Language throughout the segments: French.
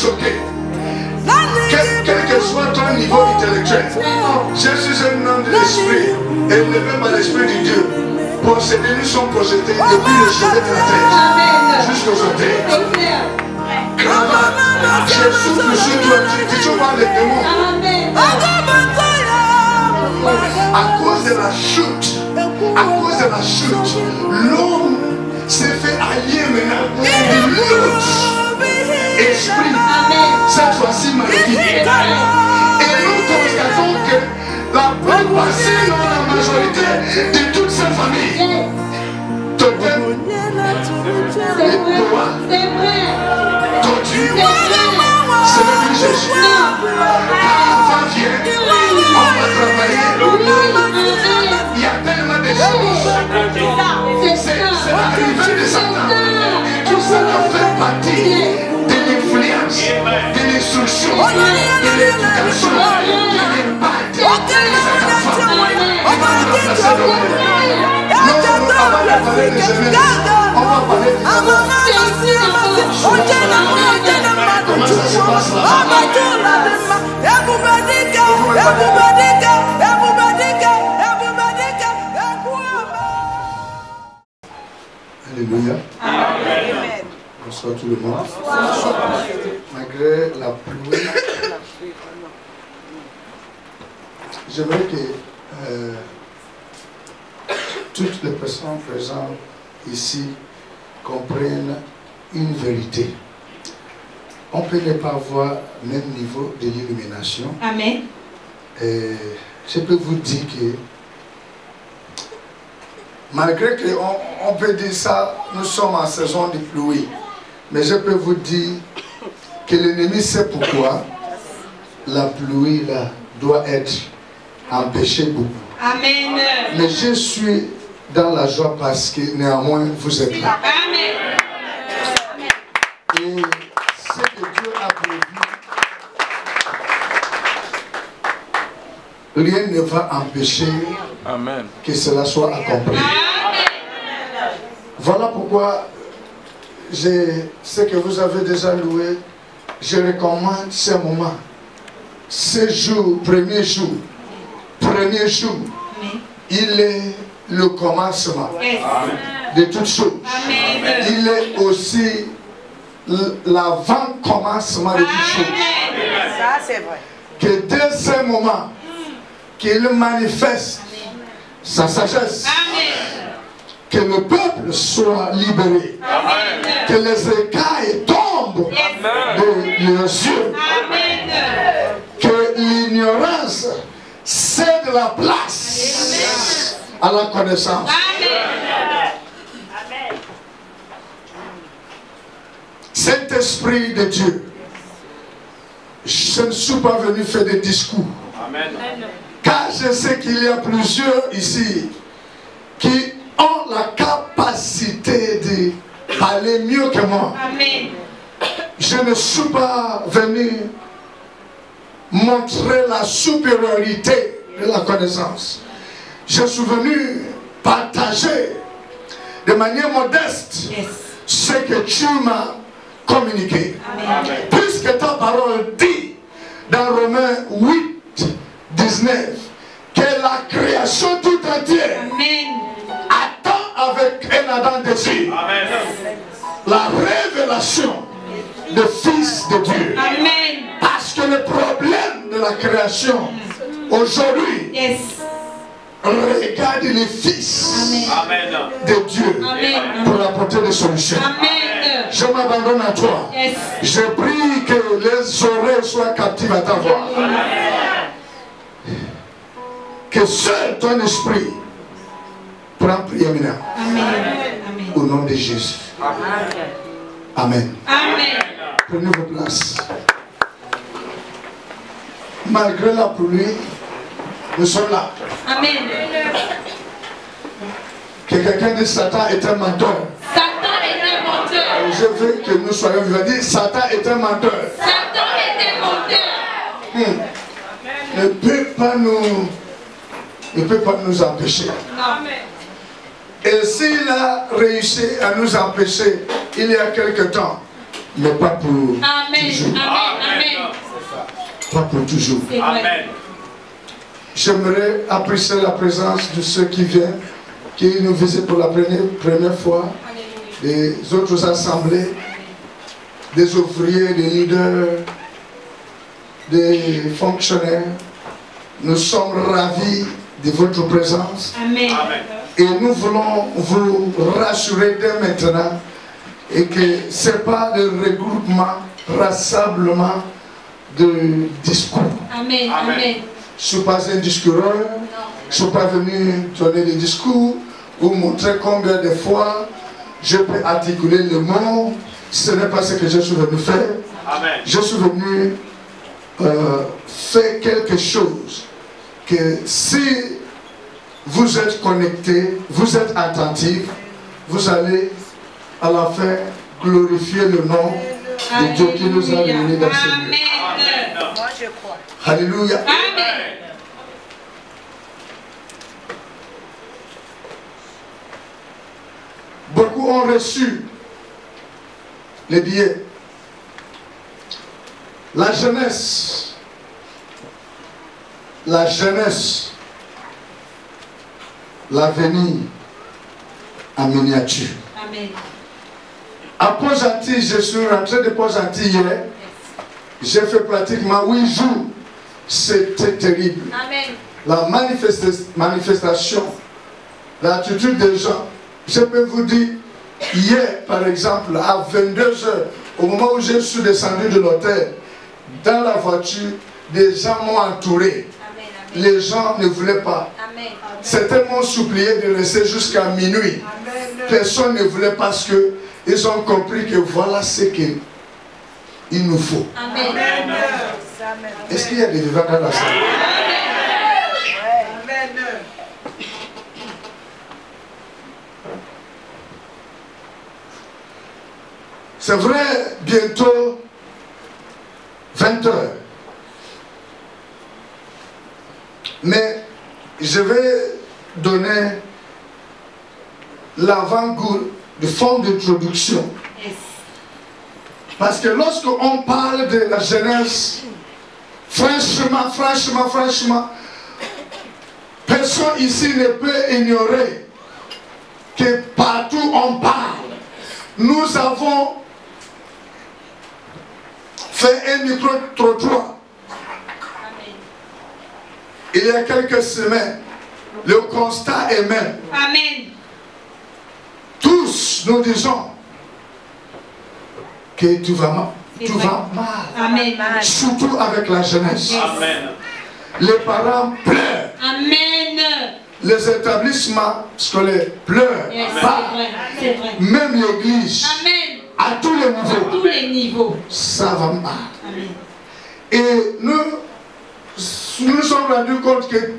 choqué. Quel que soit ton niveau intellectuel, je suis un homme de l'esprit, élevé par l'esprit de Dieu. Possédés, nous sommes possédés depuis le chevet de la terre jusqu'aux orteils. Je souffle sur toi, tu vois les démons. À cause de la chute, l'homme s'est fait allier maintenant de l'autre esprit, cette fois-ci maléfique. Et nous constatons que la plupart, sinon la majorité de toutes ces familles, totem, les doigts, torture, ce n'est plus Jésus. L'enfant vient, on va travailler. Il y a tellement de choses. C'est l'arrivée de Satan. Et tout ça fait partie de l'influence, de l'instruction, de l'éducation, de l'impact de cet enfant. On va remplacer le monde. Non, avant de parler de jeunesse, on va parler de comment ça se passe là-bas. Alléluia. Amen. Bonsoir tout le monde. Bonsoir. Malgré la pluie, j'aimerais que toutes les personnes présentes ici comprennent une vérité. On peut ne pas avoir le même niveau de l'illumination. Amen. Et je peux vous dire que malgré qu'on peut dire ça, nous sommes en saison de pluie. Mais je peux vous dire que l'ennemi sait pourquoi la pluie là doit être empêchée beaucoup. Amen. Mais je suis dans la joie parce que néanmoins vous êtes là. Amen. Et ce que Dieu a prévu, rien ne va empêcher Amen. que cela soit accompli. Voilà pourquoi ce que vous avez déjà loué, je recommande ce moment. Ce jour, premier jour, il est le commencement de toutes choses. Il est aussi l'avant-commencement de toutes choses. Ça, c'est vrai. Que dès ce moment, qu'il manifeste sa sagesse. Que le peuple soit libéré. Amen. Que les écailles tombent de leurs yeux. Amen. Que l'ignorance cède la place à la connaissance. Amen. Saint-Esprit de Dieu, je ne suis pas venu faire des discours. Amen. Car je sais qu'il y a plusieurs ici qui ont la capacité de parler mieux que moi. Amen. Je ne suis pas venu montrer la supériorité de la connaissance. Je suis venu partager de manière modeste ce que tu m'as communiqué. Amen. Puisque ta parole dit dans Romains 8, 19 que la création tout entière attend avec un ardent désir la révélation du Fils de Dieu. Amen. Parce que le problème de la création aujourd'hui regarde les fils de Dieu pour apporter des solutions. Amen. Je m'abandonne à toi. Je prie que les oreilles soient captives à ta voix. Que seul ton esprit prend prééminence. Au nom de Jésus. Amen. Amen. Prenez vos places. Malgré la pluie, nous sommes là. Amen. Que quelqu'un dise Satan est un menteur. Satan est un menteur. Je veux que nous soyons vivants. Dire Satan est un menteur. Satan est un menteur. Ne peut pas nous empêcher. Amen. Et s'il a réussi à nous empêcher il y a quelque temps, mais pas pour Amen. toujours. Amen. Pas pour toujours. Amen. J'aimerais apprécier la présence de ceux qui viennent, qui nous visitent pour la première fois, des autres assemblées, des ouvriers, des leaders, des fonctionnaires. Nous sommes ravis de votre présence. Amen. Et nous voulons vous rassurer dès maintenant et que ce n'est pas le regroupement, rassemblement de discours. Amen. Amen. Je ne suis pas un discoureur, je ne suis pas venu donner des discours ou montrer combien de fois je peux articuler le mot. Ce n'est pas ce que je suis venu faire. Amen. Je suis venu faire quelque chose que si vous êtes connectés, vous êtes attentifs, vous allez à la fin glorifier le nom de Dieu qui nous a réunis dans ce lieu. Amen. Moi, je crois. Alléluia. Amen. Beaucoup ont reçu les billets. La jeunesse, l'avenir en miniature. Amen. À Port-Gentil, je suis rentré de Port-Gentil hier. J'ai fait pratiquement 8 jours. C'était terrible. Amen. La manifestation, l'attitude des gens. Je peux vous dire, hier par exemple, à 22 h, au moment où je suis descendu de l'hôtel, dans la voiture, des gens m'ont entouré. Amen. Les gens ne voulaient pas. Amen. Certains m'ont supplié de rester jusqu'à minuit. Personne ne voulait parce qu'ils ont compris que voilà ce qu'il nous faut. Amen. Est-ce qu'il y a des vivants dans la salle? C'est vrai, bientôt 20 h. Mais je vais donner l'avant-goût de forme d'introduction. Yes. Parce que lorsqu'on parle de la jeunesse, franchement, personne ici ne peut ignorer que partout on parle. Nous avons fait un micro-trottoir. Amen. Il y a quelques semaines, le constat est même. Amen. Tous nous disons que tout va mal. Tout va mal. Amen. Surtout avec la jeunesse. Amen. Les parents pleurent. Amen. Les établissements scolaires pleurent. Yes, Pas. c'est vrai. C'est vrai. Même l'église, Amen. à tous les À niveaux, tous les niveaux. ça va mal. Amen. Et nous nous sommes rendus compte que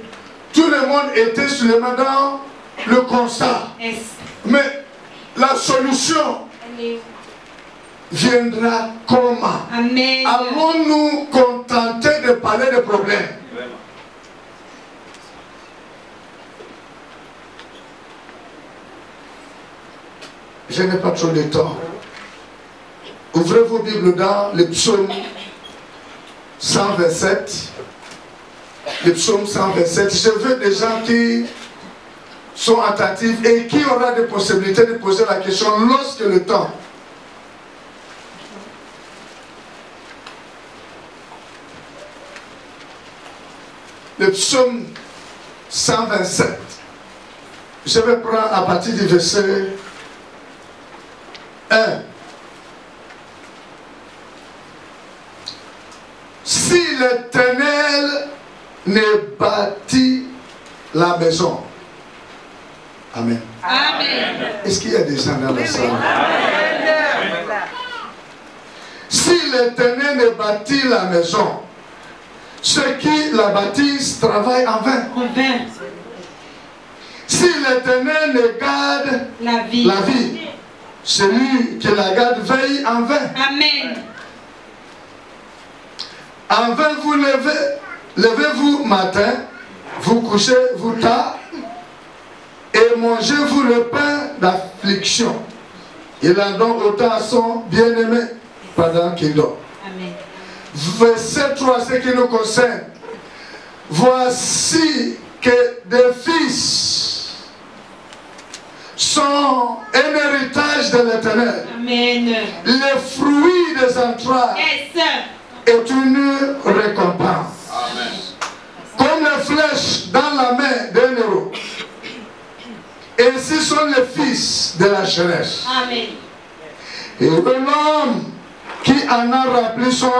tout le monde était seulement dans le constat. Yes. Mais la solution Amen. viendra comment? Amen. Allons-nous contenter de parler des problèmes? Vraiment. Je n'ai pas trop de temps. Ouvrez vos Bibles dans le psaume 127. Le psaume 127. Je veux des gens qui sont attentifs et qui aura des possibilités de poser la question lorsque le temps. Le psaume 127. Je vais prendre à partir du verset 1. Si l'Éternel ne bâtit la maison. Amen. Amen. Est-ce qu'il y a des gens dans la salle? Si l'Éternel ne bâtit la maison, ceux qui la bâtissent travaillent en vain. En vain. Si l'Éternel ne garde La vie. la vie, celui qui la garde veille en vain. Amen. En vain vous levez-vous matin, vous couchez-vous tard, et mangez-vous le pain d'affliction. Il en donne autant à son bien-aimé. pendant qu'il dort. Amen. Verset 3, ce qui nous concerne. Voici que des fils sont un héritage de l'Éternel. Amen. Les fruits des entrailles Yes. est une récompense. Amen. Comme les flèches dans la main d'un héros. Ainsi sont les fils de la jeunesse. Amen. Et l'homme qui en a rempli son...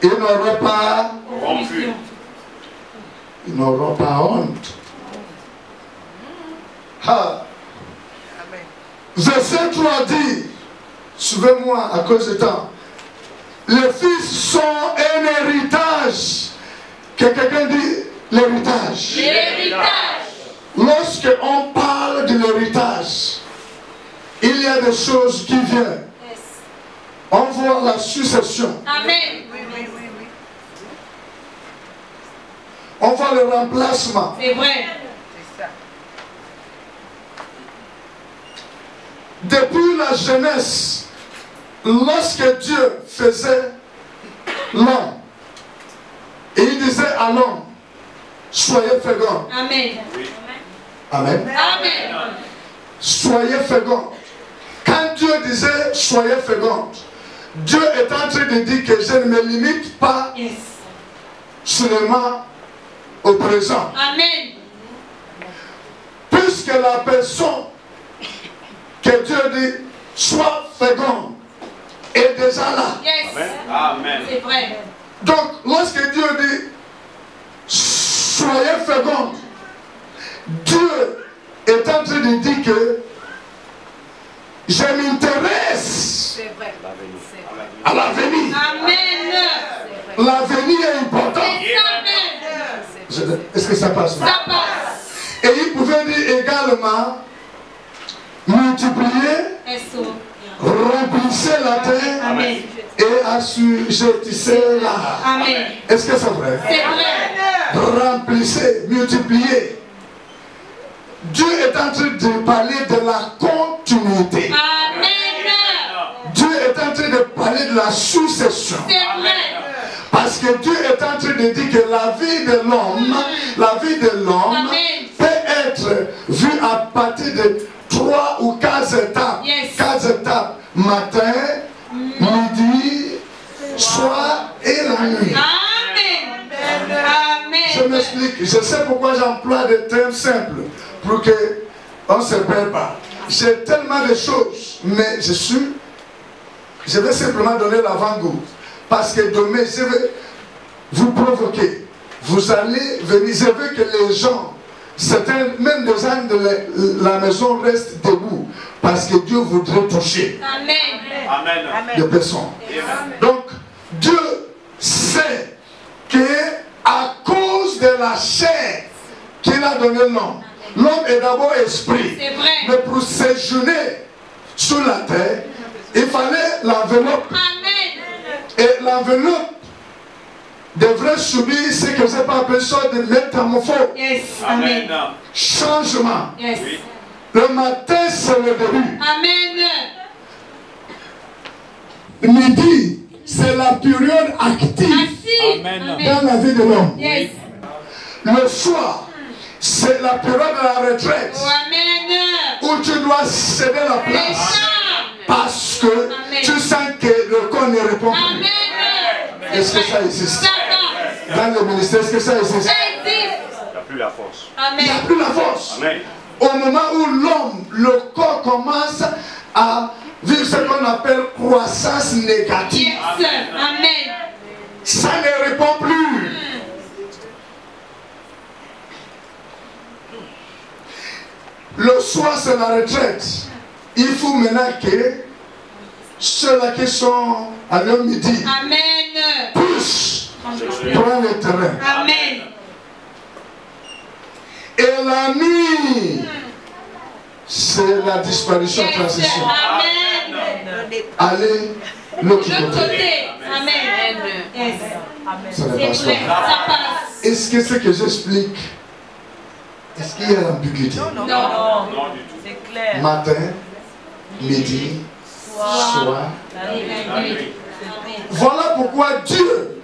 Il n'aura pas... Rompu. Ils n'auront pas honte. Ah. Verset 3 dit, suivez-moi à cause du temps, les fils sont un héritage. Que quelqu'un dit l'héritage. L'héritage. Lorsque on parle de l'héritage, il y a des choses qui viennent. On voit la succession. Amen. On voit le remplacement. C'est vrai. Depuis la jeunesse, lorsque Dieu faisait l'homme, et il disait à l'homme, soyez fécond. Amen. Amen. Amen. Soyez fécond. Quand Dieu disait soyez fécond, Dieu est en train de dire que je ne me limite pas Yes. seulement au présent. Amen. Puisque la personne que Dieu dit sois fécond est déjà là. Yes. Amen. C'est vrai. Donc, lorsque Dieu dit soyez fécond, Dieu est en train de dire que je m'intéresse à l'avenir. Amen. L'avenir est important. Amen. Est-ce que ça passe? Ça passe. Et il pouvait dire également multiplier, S.O. remplissez la terre Amen. et assujettissez-la. Amen. Est-ce que c'est vrai? C'est vrai. Remplissez, multipliez. Dieu est en train de parler de la continuité. Amen. Dieu est en train de parler de la succession. C'est vrai. Parce que Dieu est en train de dire que la vie de l'homme, Amen. peut être vue à partir de 3 ou 4 étapes. Yes. 4 étapes. Matin, midi, soir et la nuit. Amen. Je Amen. m'explique. Je sais pourquoi j'emploie des termes simples. Pour qu'on ne se perd pas. J'ai tellement de choses. Mais je vais simplement donner l'avant-goût. Parce que demain, je vais vous provoquer. Vous allez venir. Je veux que les gens, certains, même des gens de la maison restent debout. Parce que Dieu voudrait toucher Amen. Amen. des personnes. Donc, Dieu sait que à cause de la chair qu'il a donné l'homme est d'abord esprit. C'est vrai. Mais pour séjourner sur la terre, il fallait l'enveloppe. Amen. Et l'enveloppe devrait subir ce que j'ai pas besoin de métamorphose. Yes. Amen. Amen. Changement. Yes. Le matin, c'est le début. Amen. Midi, c'est la période active Merci. Amen. dans la vie de l'homme. Yes. Le soir, c'est la période de la retraite Oh, amen. où tu dois céder la C'est place ça. parce que Amen. tu sens que le corps ne répond plus. Amen. Est-ce que ça existe? Ça va. Dans le ministère, est-ce que ça existe? Ça existe. Il n'y a plus la force. Il n'y a Amen. plus la force. Amen. Au moment où l'homme, le corps commence à vivre ce qu'on appelle croissance négative, Yes. Amen. ça ne répond plus. Le soir, c'est la retraite. Il faut maintenant que ceux-là qui sont à l'heure midi Amen. puissent prendre le terrain. Amen. Et la nuit, c'est la disparition, Yes. transition. Amen. Allez, l'autre De l'autre côté. côté. Amen. Yes. Ça ne C'est passe vrai. pas. Ça passe. Est-ce que ce que j'explique, est-ce qu'il y a l'ambiguïté? Non. Non du tout. C'est clair. Matin, midi, soit à lui. Voilà pourquoi Dieu,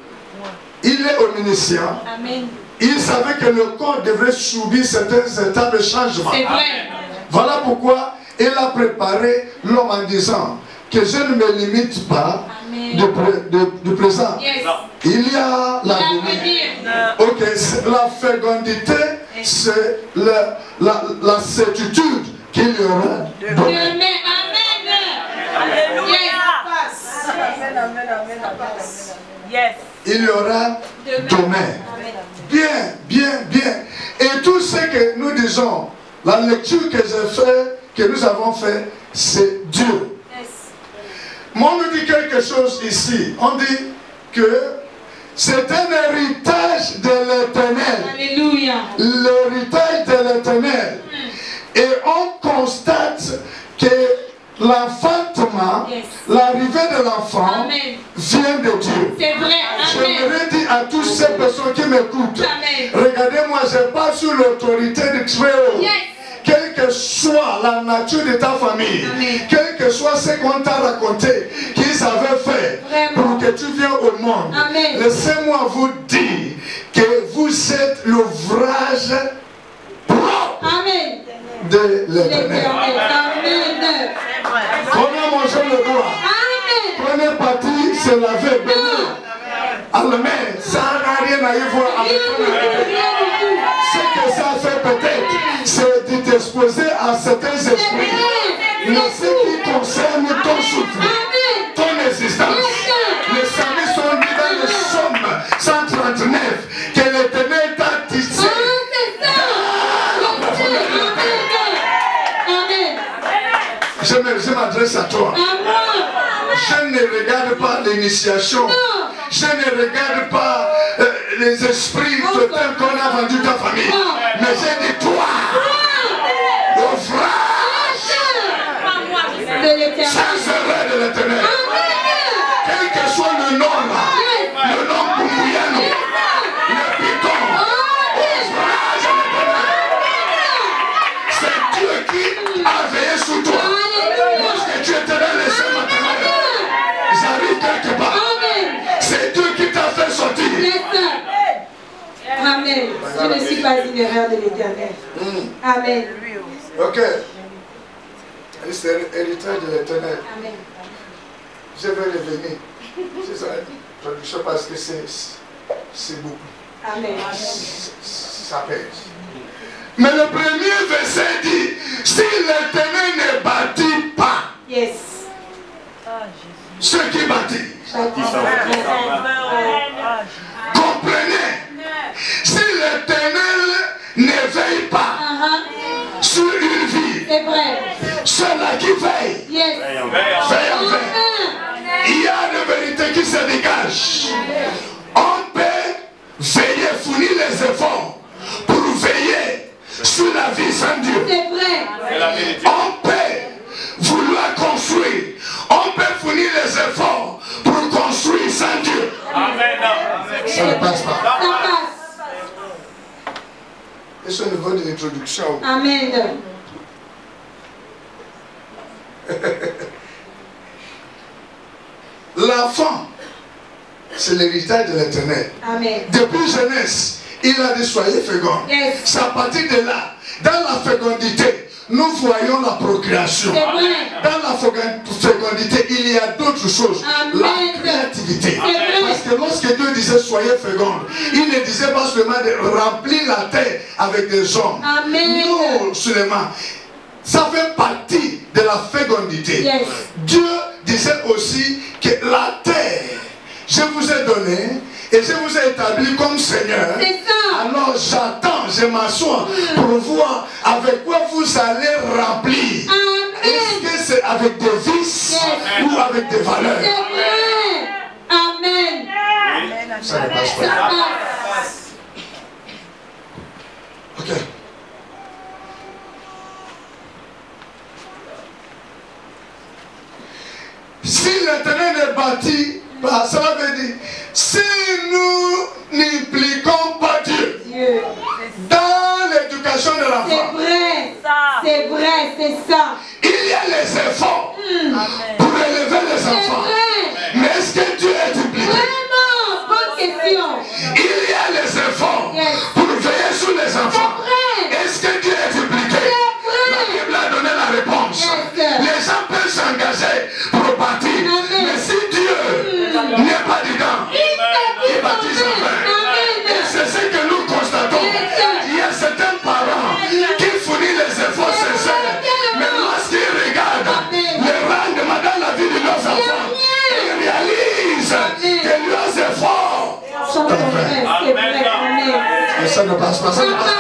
il est omniscient. Amen. Il savait que le corps devrait subir certains étapes de changement. C'est vrai. Voilà pourquoi il a préparé l'homme en disant que je ne me limite pas du présent. Yes. Il y a l'avenir. Ok, la fécondité, c'est la certitude qu'il y aura demain. Amen. Alléluia. Yes. Il y aura demain. Bien, bien, bien. Et tout ce que nous disons, la lecture que j'ai fait, que nous avons fait, c'est Dieu. Mais on nous dit quelque chose ici. On dit que c'est un héritage de l'Éternel. Alléluia. L'héritage de l'Éternel. Et on constate que l'enfantement, l'arrivée de l'enfant vient de Dieu. C'est vrai. J'aimerais dire à toutes ces personnes qui m'écoutent, regardez-moi, je parle sous l'autorité du Très-Haut. Quelle que soit la nature de ta famille, quel que soit ce qu'on t'a raconté, qu'ils avaient fait pour que tu viennes au monde, laissez-moi vous dire que vous êtes l'ouvrage propre de l'Éternel. Prenez mon jeune le doigt. Prenez parti, se laver, bénir. Amen. Ça n'a rien à y voir avec ce que ça fait peut-être, c'est de t'exposer à certains esprits. Mais ce qui concerne ton souffle, ton existence. Les saints sont dit dans le Psaume 139 que l'Éternel t'a tissé. Je m'adresse à toi. Je ne regarde pas l'initiation. Je ne regarde pas les esprits totems qu'on a vendus ta famille. Mais j'ai dit toi, l'ouvrage sans erreur de l'Éternel. Quel que soit le nom là, le nom Boumouyano, le Python, l'ouvrage de l'Éternel. C'est Dieu qui a veillé sur toi. Lorsque tu étais dans les cieux maternels, j'arrive quelque part. C'est Dieu qui t'a fait sortir. Amen. Je ne suis pas une erreur de l'Éternel. Amen. Ok. C'est l'héritage de l'Éternel. Amen. Je vais revenir. C'est ça. Je sais parce que c'est beaucoup. Amen. Ça pèse. Mais le premier verset dit, si l'Éternel ne bâtit pas, ceux qui bâtissent, comprenez, si l'Éternel ne veille pas sur une vie, ceux-là qui veillent, veillent en vain. Il y a une vérité qui se dégage. On peut veiller, fournir les efforts pour veiller sur la vie sans Dieu. C'est vrai. On peut vouloir construire. On peut fournir les efforts pour construire sans Dieu. Ça ne passe pas. Ça passe. Et c'est au niveau de l'introduction. Amen. L'enfant, c'est l'héritage de l'Éternel. Amen. Depuis jeunesse, il a dit soyez féconds. C'est à partir de là, dans la fécondité, nous voyons la procréation. Dans la fécondité, il y a d'autres choses. La créativité. Parce que lorsque Dieu disait soyez féconds, il ne disait pas seulement de remplir la terre avec des hommes. Non seulement. Ça fait partie de la fécondité. Dieu disait aussi que la terre, je vous ai donné et je vous ai établi comme Seigneur. Alors j'attends, je m'assois pour voir avec quoi vous allez remplir. Est-ce que c'est avec des vices ou avec des valeurs? C'est vrai. Amen. Ça ne passe pas. Ok. Si l'Éternel est bâti, cela veut dire, si nous n'impliquons pas Dieu dans l'éducation de l'enfant, c'est vrai, c'est ça. Il y a les efforts pour les enfants. Mais est-ce que Dieu est impliqué? Vraiment, bonne question. Il y a les efforts pour veiller sur les enfants. Est-ce que Dieu est impliqué? La Bible a donné la réponse. Les gens peuvent s'engager pour bâtir. Mais si Dieu n'est pas dedans, il bâtit en vain. Et c'est ce que nous constatons. Il y a certains parents qui fournissent les efforts sincères. Mais lorsqu'ils regardent les rendements dans la vie de leurs enfants, ils réalisent que leurs efforts sont vains. Et ça ne passe pas. Ça ne passe pas.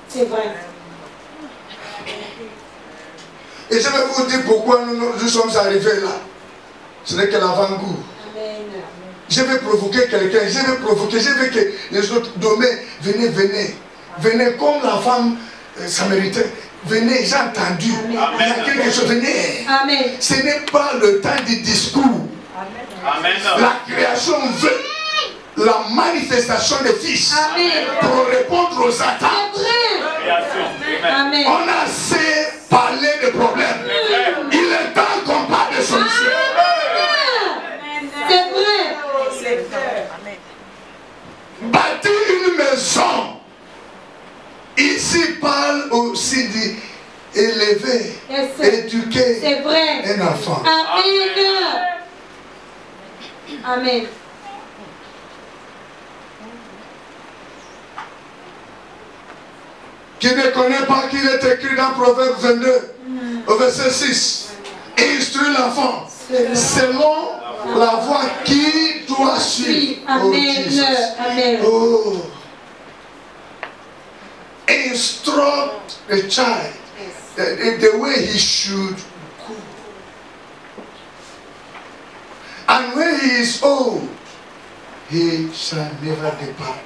C'est vrai. Et je vais vous dire pourquoi nous sommes arrivés là. Ce n'est que l'avant-goût. Je vais provoquer quelqu'un, je veux que les autres domaines, venez comme la femme samaritaine. Venez, j'ai entendu. Il y a quelque chose, venez. Amen. Ce n'est pas le temps du discours. Amen. La création veut la manifestation des fils. Amen. Pour répondre aux attentes. Amen. On a assez parlé de problèmes. Il est temps qu'on parle de solutions. C'est vrai. Bâtir une maison. Ici parle aussi d'élever, éduquer un enfant. Amen. Amen. Qui ne connaît pas qu'il est écrit dans Proverbe 22, au verset 6. Instruis l'enfant selon la voie qu'il doit suivre. Amen. Oh. Instruct the child the way he should go. And when he is old, he shall never depart.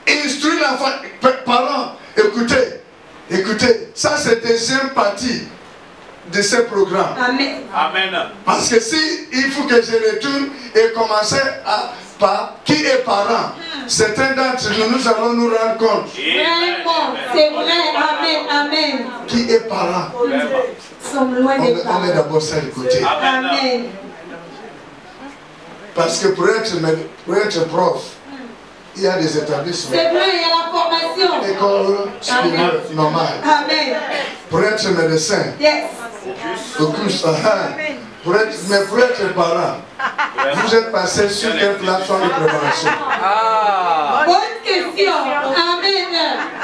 Instruire l'enfant, parents, écoutez, ça c'est la deuxième partie de ce programme. Amen. Parce que si il faut que je retourne et commencer par qui est parent, certains d'entre nous allons nous rendre compte. Vraiment, c'est vrai. Amen. Qui est parent? Nous sommes loin des parents. On met d'abord ça de côté. Amen. Parce que pour être prof, il y a des établissements. C'est vrai, il y a la formation. École supérieure normale. Amen. Pour être médecin. Yes. Au plus, mais pour être parent, vous êtes passé sur quelle plateforme de préparation? Bonne question. Amen.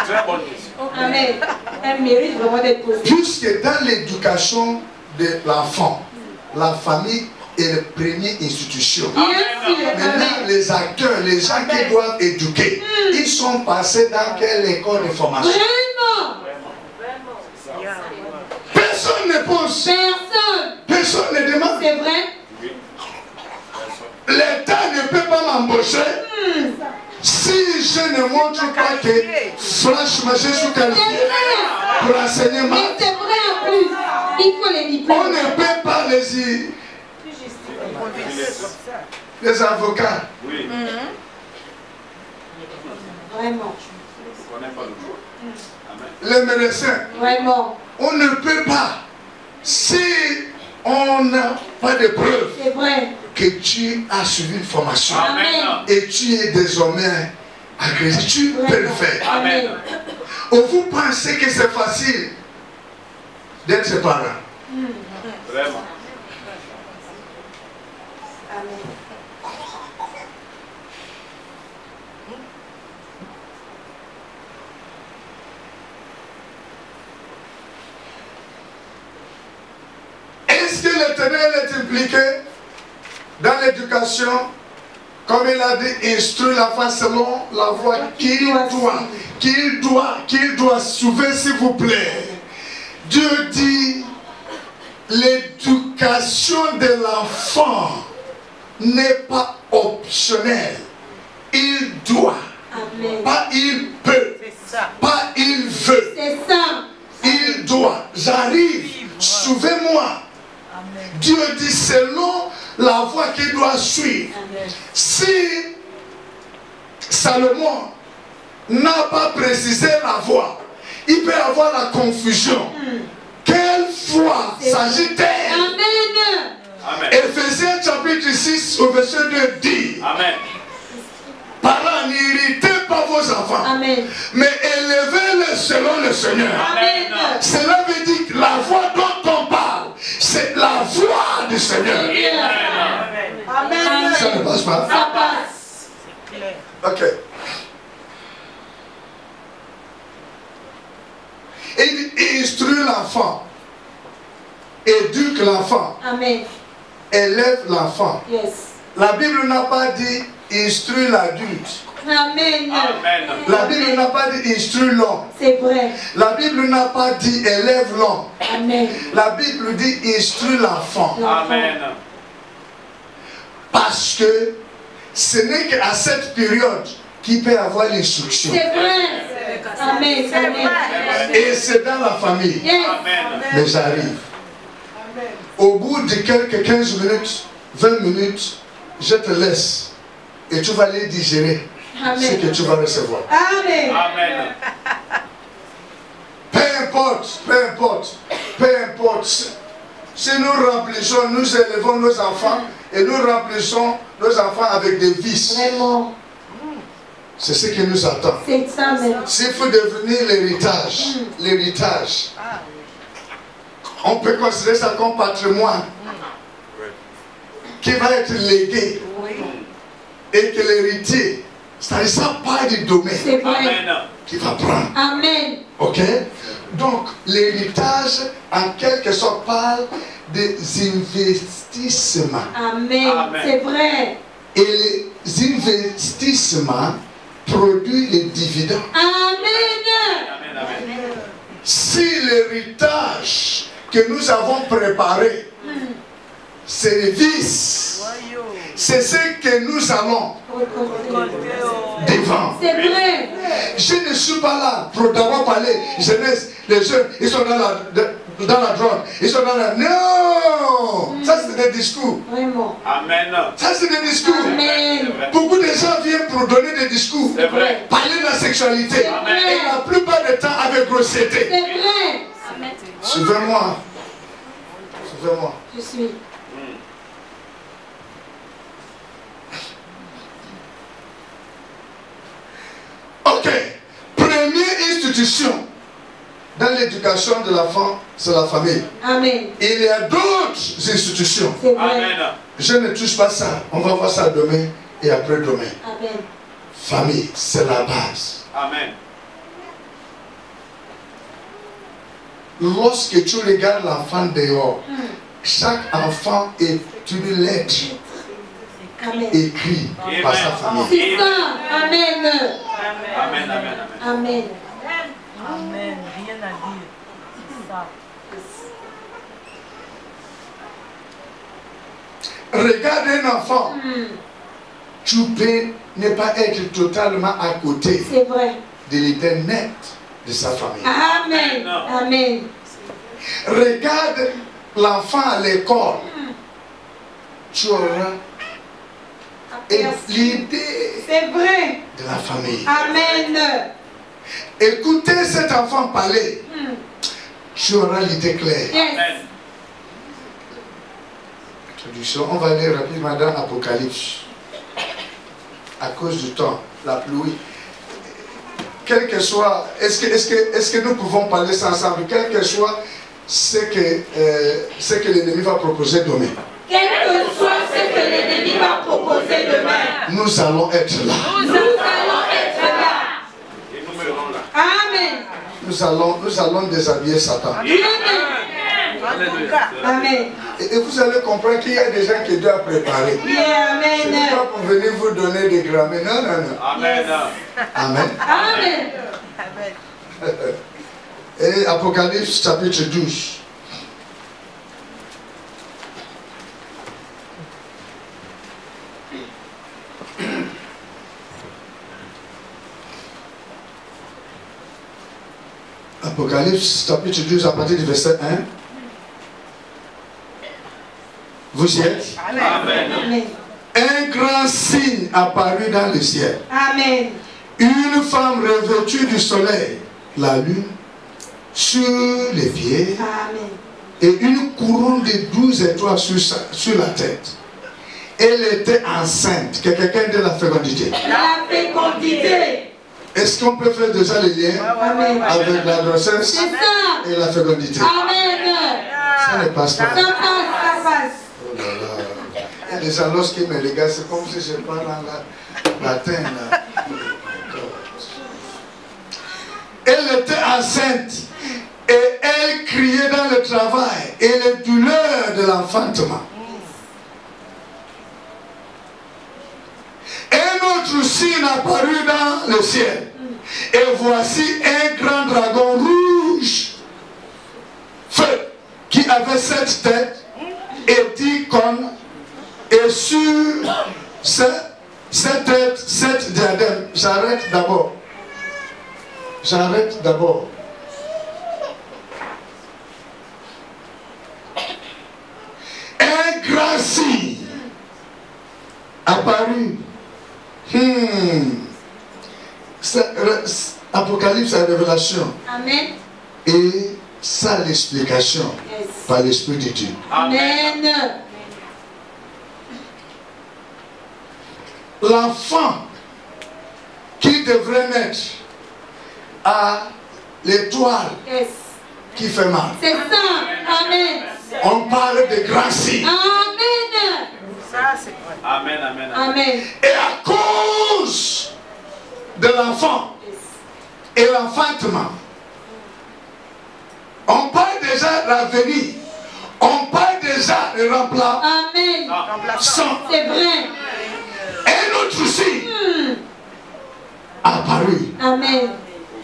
Très bonne question. Amen. Elle mérite vraiment d'être posée. Puisque dans l'éducation de l'enfant, la famille est la première institution. Maintenant, les acteurs, les gens qui doivent éduquer, ils sont passés dans quelle école de formation? Vraiment. Personne ne pose. Personne ne demande. C'est vrai. L'État ne peut pas m'embaucher si je ne montre pas que franchement je suis qualifié pour enseigner ma. Mais c'est vrai en plus. Il faut les diplômes. On ne peut pas les avocats. Oui. Vraiment. Les médecins. Vraiment. On ne peut pas si on n'a pas de preuves que tu as suivi une formation. Amen. Et tu es désormais agrégé. Tu peux le faire. Amen. Ou vous pensez que c'est facile d'être parent? Vraiment. Amen. Est-ce que l'Éternel est impliqué dans l'éducation? Comme il a dit, instruire l'enfant selon la voie qu'il doit suivre, s'il vous plaît. Dieu dit, l'éducation de l'enfant n'est pas optionnelle. Il doit. Amen. Pas il peut. Pas il veut. C'est ça. Il doit. J'arrive. Suivez-moi. Dieu dit selon la voie qu'il doit suivre. Amen. Si Salomon n'a pas précisé la voie, il peut y avoir la confusion. foi sagittaire. Amen. Amen. Éphésiens chapitre 6 au verset 2 dit, Amen. parents, n'irritez pas vos enfants, Amen. mais élevez-les selon le Seigneur. Amen. Cela veut dire que la voix dont on parle, c'est la voix du Seigneur. Amen. Ça ne passe pas? Ça passe. Ok. Il instruit l'enfant, éduque l'enfant, Amen. élève l'enfant. Yes. La Bible n'a pas dit instruire l'adulte. Amen. Amen. La Bible n'a pas dit instruire l'homme. C'est vrai. La Bible n'a pas dit élève l'homme. Amen. La Bible dit instruire l'enfant. Amen. Parce que ce n'est qu'à cette période qu'il peut avoir l'instruction. C'est vrai. Amen. Amen. Et c'est dans la famille. Yes. Amen. Mais j'arrive. Au bout de quelques 15 minutes, 20 minutes, je te laisse. Et tu vas aller digérer ce Amen. que tu vas recevoir. Amen. Amen. Peu importe, peu importe, peu importe. Si nous remplissons, nous élevons nos enfants et nous remplissons nos enfants avec des vices, Vraiment. c'est ce qui nous attend. C'est ça même. S'il faut devenir l'héritage, on peut considérer ça comme patrimoine qui va être légué et que l'héritier, c'est-à-dire ça part du domaine C'est vrai. Amen. qui va prendre. Amen. Ok? Donc, l'héritage, en quelque sorte, parle des investissements. Amen. Amen. C'est vrai. Et les investissements produisent les dividendes. Amen. Amen. Amen. Si l'héritage que nous avons préparé, c'est les vices, c'est ce que nous allons devant. C'est vrai. Je ne suis pas là pour d'abord parler jeunesse, les jeunes, ils sont dans la drogue, ils sont dans la... Non! Ça c'est des discours. Vraiment. Amen. Ça c'est des discours. Amen. Beaucoup de gens viennent pour donner des discours, C'est vrai. parler de la sexualité. Amen. Et la plupart du temps avec grossièreté. C'est vrai. Suivez-moi. Suivez-moi. Je suis. Ok. Première institution dans l'éducation de l'enfant, c'est la famille. Amen. Il y a d'autres institutions. C'est vrai. Amen. Je ne touche pas ça. On va voir ça demain et après-demain. Amen. Famille, c'est la base. Amen. Lorsque tu regardes l'enfant dehors, chaque enfant est une lettre Amen. écrite par sa famille. C'est ça. Amen. Amen. Amen. Amen. Amen. Rien à dire. C'est ça. Regarde un enfant, tu peux ne pas être totalement à côté C'est vrai. de l'idée nette de sa famille. Amen. Amen. Regarde l'enfant à l'école, tu auras l'idée C'est vrai. de la famille. Amen. Écoutez cet enfant parler, tu auras l'idée claire. Yes. Amen. Introduction, on va aller rapidement dans l'Apocalypse. À cause du temps, la pluie. Quel que soit, est-ce que nous pouvons parler ça ensemble, quel que soit ce que l'ennemi va proposer demain. Quel que soit ce que l'ennemi va proposer demain, Nous allons être là. nous allons être là. Et nous serons là. Amen. Nous allons déshabiller Satan. Amen. Et vous allez comprendre qu'il y a des gens qui doivent préparer. Yeah, Ce n'est amen. pas pour venir vous donner des grammaires. Non, non, non. Amen. Amen. Amen. Et Apocalypse chapitre 12. Apocalypse chapitre 12 à partir du verset 1. Vous y êtes? Amen. Amen. Un grand signe apparut dans le ciel. Amen. Une femme revêtue du soleil, la lune, sur les pieds, Amen. et une couronne de 12 étoiles sur la tête. Elle était enceinte. Que quelqu'un de la fécondité. La fécondité. Est-ce qu'on peut faire déjà le lien avec la grossesse et la fécondité? Amen. Ça ne passe pas. Ça passe, ça passe. Oh là là. Et déjà, lorsqu'il me regarde, c'est comme si je parle en latin. Là. Elle était enceinte et elle criait dans le travail et les douleurs de l'enfantement. Un autre signe apparut dans le ciel. Et voici un grand dragon rouge, feu, qui avait 7 têtes et 10 cornes, et sur cette tête, 7 diadèmes. J'arrête d'abord. J'arrête d'abord. Un grand signe apparut. Apocalypse et Révélation. Amen. Et ça l'explication par l'Esprit de Dieu. Amen. L'enfant qui devrait naître à l'étoile qui fait mal. C'est ça. Amen. On parle de grand signe. Amen. Amen, amen, amen. Amen. Et à cause de l'enfant et l'enfantement, on parle déjà de l'avenir. On parle déjà de remplaçant. Amen. C'est vrai. Un autre signe apparu. Amen.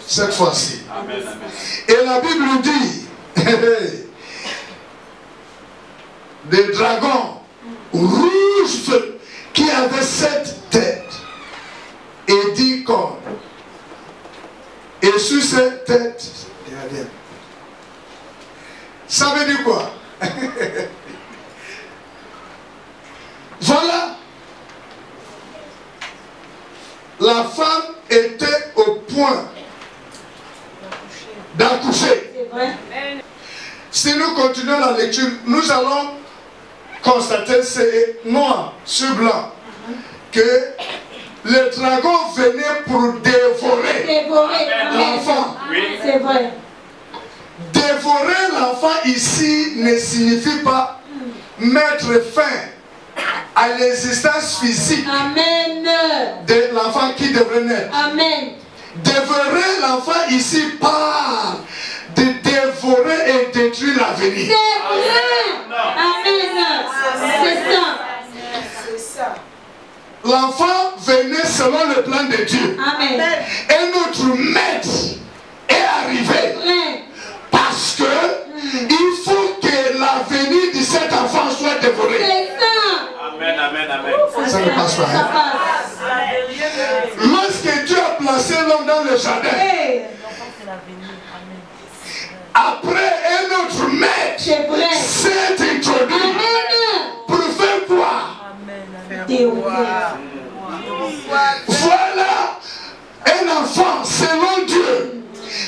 Cette fois-ci. Amen, amen. Et la Bible dit des dragons rouges feu qui avaient 7 têtes et 10 cornes. Et sur cette tête, diadème. Ça veut dire quoi? Voilà. La femme était au point d'accoucher. C'est vrai. Si nous continuons la lecture, nous allons constater, c'est noir sur blanc, que le dragon venait pour dévorer l'enfant. C'est vrai. Dévorer l'enfant ici ne signifie pas mettre fin à l'existence physique Amen. de l'enfant qui devrait naître. Amen. Dévorer l'enfant ici parle de dévorer et détruire l'avenir. C'est vrai. Amen. C'est ça. L'enfant venait selon le plan de Dieu. Amen. Et notre maître est arrivé. Vrai. Parce que il faut que l'avenir de cet enfant soit dévoré. C'est ça. Amen, amen, amen. Ça ne passe pas. Ça Hein? passe. Lorsque Dieu a placé l'homme dans le jardin, après un autre maître C'est vrai. s'est introduit. Amen. Pour faire quoi? Déouvrir. Voilà un enfant selon Dieu,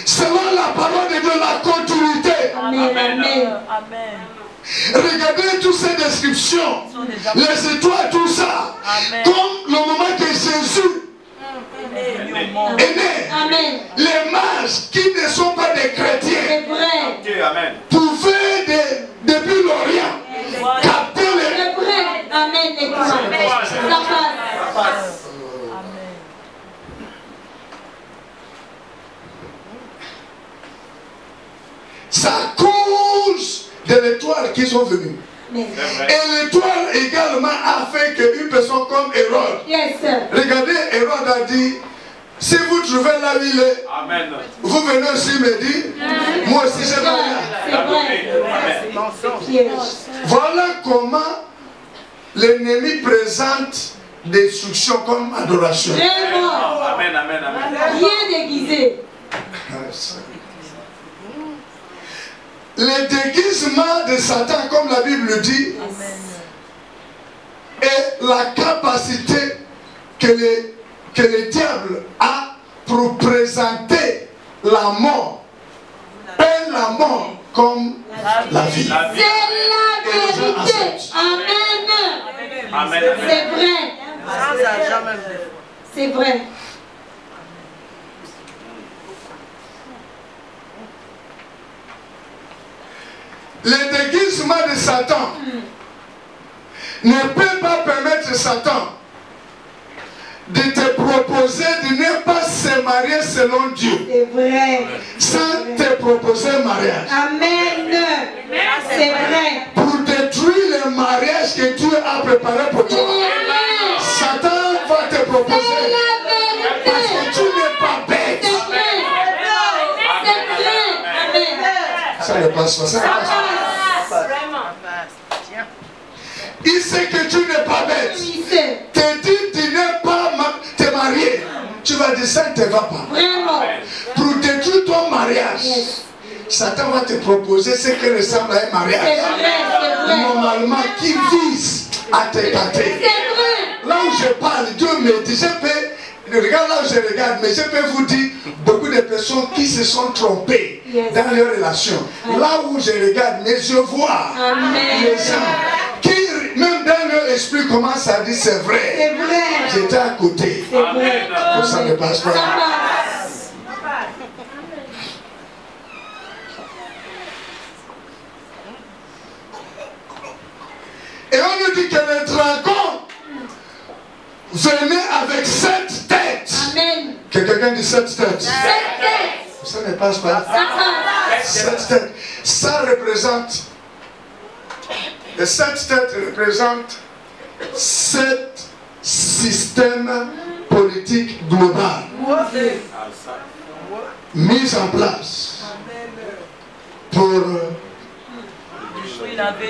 selon la parole de Dieu, la continuité. Amen. Amen. Regardez toutes ces descriptions, les étoiles, tout ça, comme le moment que Jésus est né. Amen. Les mages qui ne sont pas des chrétiens C'est vrai. Dieu, amen. pouvaient depuis l'Orient capter les... C'est vrai. Amen. Et toi. Ça passe. C'est à cause de l'étoile qu'ils sont venus. Amen. Et l'étoile également a fait qu'une personne comme Hérode, Yes. regardez, Hérode a dit, si vous trouvez là où il est, Amen. vous venez aussi me dire, moi aussi je vais là. C'est vrai. Amen. Piège. Voilà comment l'ennemi présente destruction comme adoration. Vraiment. Amen, amen, amen. Bien déguisé. Le déguisement de Satan, comme la Bible dit, est la capacité que le diable a pour présenter la mort, peine la mort comme la vie. C'est la vérité. Amen. Amen. C'est vrai. C'est vrai. Le déguisement de Satan ne peut pas permettre Satan de te proposer de ne pas se marier selon Dieu. C'est vrai. Sans te proposer un mariage. Amen. C'est vrai. Pour détruire le mariage que Dieu a préparé pour toi. Amen. Satan va te proposer. C'est la vérité. Parce que tu n'es pas bête. C'est vrai. C'est vrai. Amen. Ça ne passe pas. Ça ne passe pas. Il sait que tu n'es pas bête. Il sait. Te dit de ne pas te marier. Tu vas dire ça ne te va pas. Vraiment. Pour détruire ton mariage, Satan va te proposer ce qui ressemble à un mariage. C'est vrai, c'est vrai. Normalement, qui vise à t'écarter. C'est vrai. Là où je parle, Dieu me dit, je peux, regarde là où je regarde, mais je peux vous dire, beaucoup de personnes qui se sont trompées dans leur relation. Là où je regarde, mais je vois les gens qui, même dans leur esprit, commencent à dire, c'est vrai. C'est vrai. J'étais à côté. C'est vrai. Ça ne passe pas. Ça passe. Et on nous dit que le dragon venait avec 7 têtes. Amen. Que quelqu'un dit 7 têtes. 7 têtes. Ça ne passe pas. Ça passe. 7 têtes. Ça représente. Les 7 têtes représentent 7 systèmes politiques globaux mis en place pour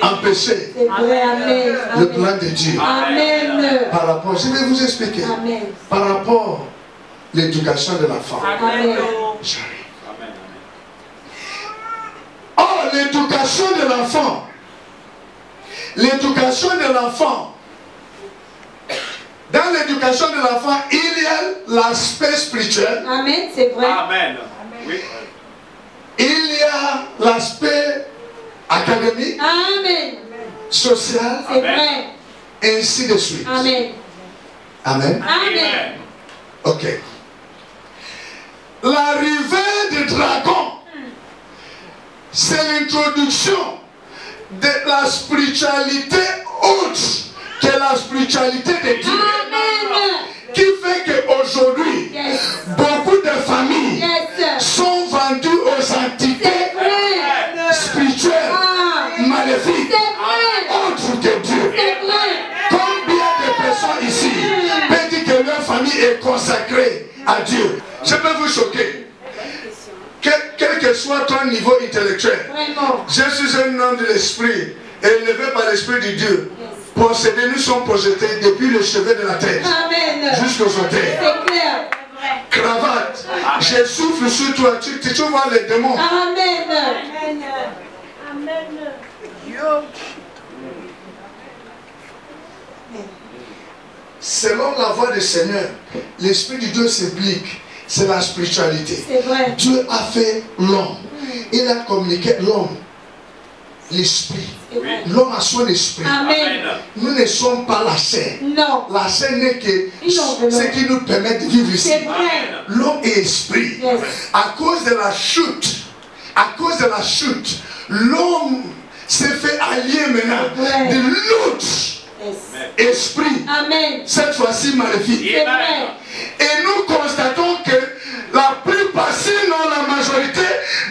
empêcher C'est vrai. Amen. le plan de Dieu. Amen. Par rapport, je vais vous expliquer. Amen. Par rapport à l'éducation de l'enfant. Amen. J'arrive. Or, l'éducation de l'enfant. L'éducation de l'enfant. Dans l'éducation de l'enfant, il y a l'aspect spirituel. Amen, c'est vrai. Amen. Oui. Il y a l'aspect académique, Amen. social, C'est vrai. et ainsi de suite. Amen. Amen. Amen. Ok. L'arrivée du dragon, c'est l'introduction de la spiritualité autre que la spiritualité de Dieu. Amen. Qui fait qu'aujourd'hui, beaucoup de familles sont vendues aux entités C'est vrai. spirituelles maléfiques, C'est vrai. autres que Dieu. C'est vrai. Combien de personnes ici peuvent dire que leur famille est consacrée à Dieu? Je peux vous choquer. Quel que soit ton niveau intellectuel, Vraiment. je suis un homme de l'esprit, élevé par l'esprit de Dieu. Possédés, nous sommes projetés depuis le chevet de la tête Amen. jusqu'aux orteils. C'est clair. Cravate, je souffle sur toi, tu vois les démons. Amen. Selon la voix du Seigneur, l'Esprit de Dieu s'implique. C'est la spiritualité. C'est vrai. Dieu a fait l'homme. Il a communiqué l'homme. L'esprit. C'est vrai. L'homme a son esprit. Amen. Nous ne sommes pas la chair. Non. La chair n'est que Non. ce qui nous permet de vivre ici. C'est vrai. L'homme est esprit. Yes. À cause de la chute, l'homme s'est fait allier maintenant Ouais. de l'autre Yes. esprit. Amen. Cette fois-ci maléfique. C'est vrai. Et nous constatons que la plupart, sinon la majorité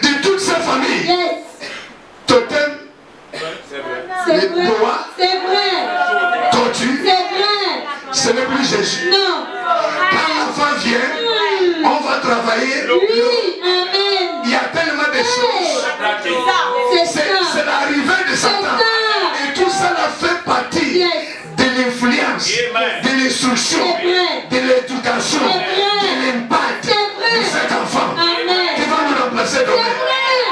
de toutes ces familles, Yes. totem, C'est vrai. C'est les vrai. doigts, C'est vrai. tortue, C'est vrai. ce n'est plus Jésus. Non. Quand l'enfant vient, on va travailler. Oui. Amen. Il y a tellement de choses. C'est C'est ça. l'arrivée de Satan. ça. Et tout cela fait partie Yes. de l'influence, Amen. de l'instruction, C'est vrai. de l'éducation, C'est vrai. de l'impact C'est vrai. de cet enfant Amen. qui va nous remplacer C'est demain. vrai.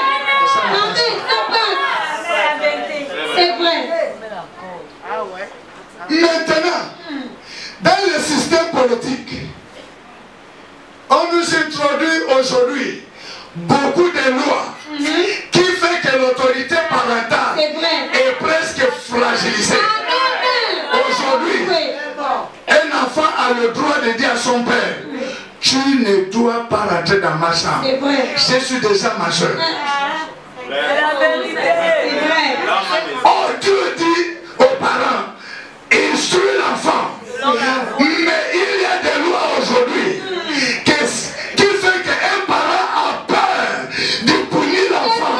Amen. Ça passe. C'est vrai. Maintenant, dans le système politique, on nous introduit aujourd'hui beaucoup de lois qui fait que l'autorité ne dois pas rentrer dans ma chambre. C'est vrai. Je suis déjà majeur. C'est la vérité. C'est vrai. Oh, Dieu dit aux parents, instruis l'enfant. Mais il y a des lois aujourd'hui qui fait qu'un parent a peur de punir l'enfant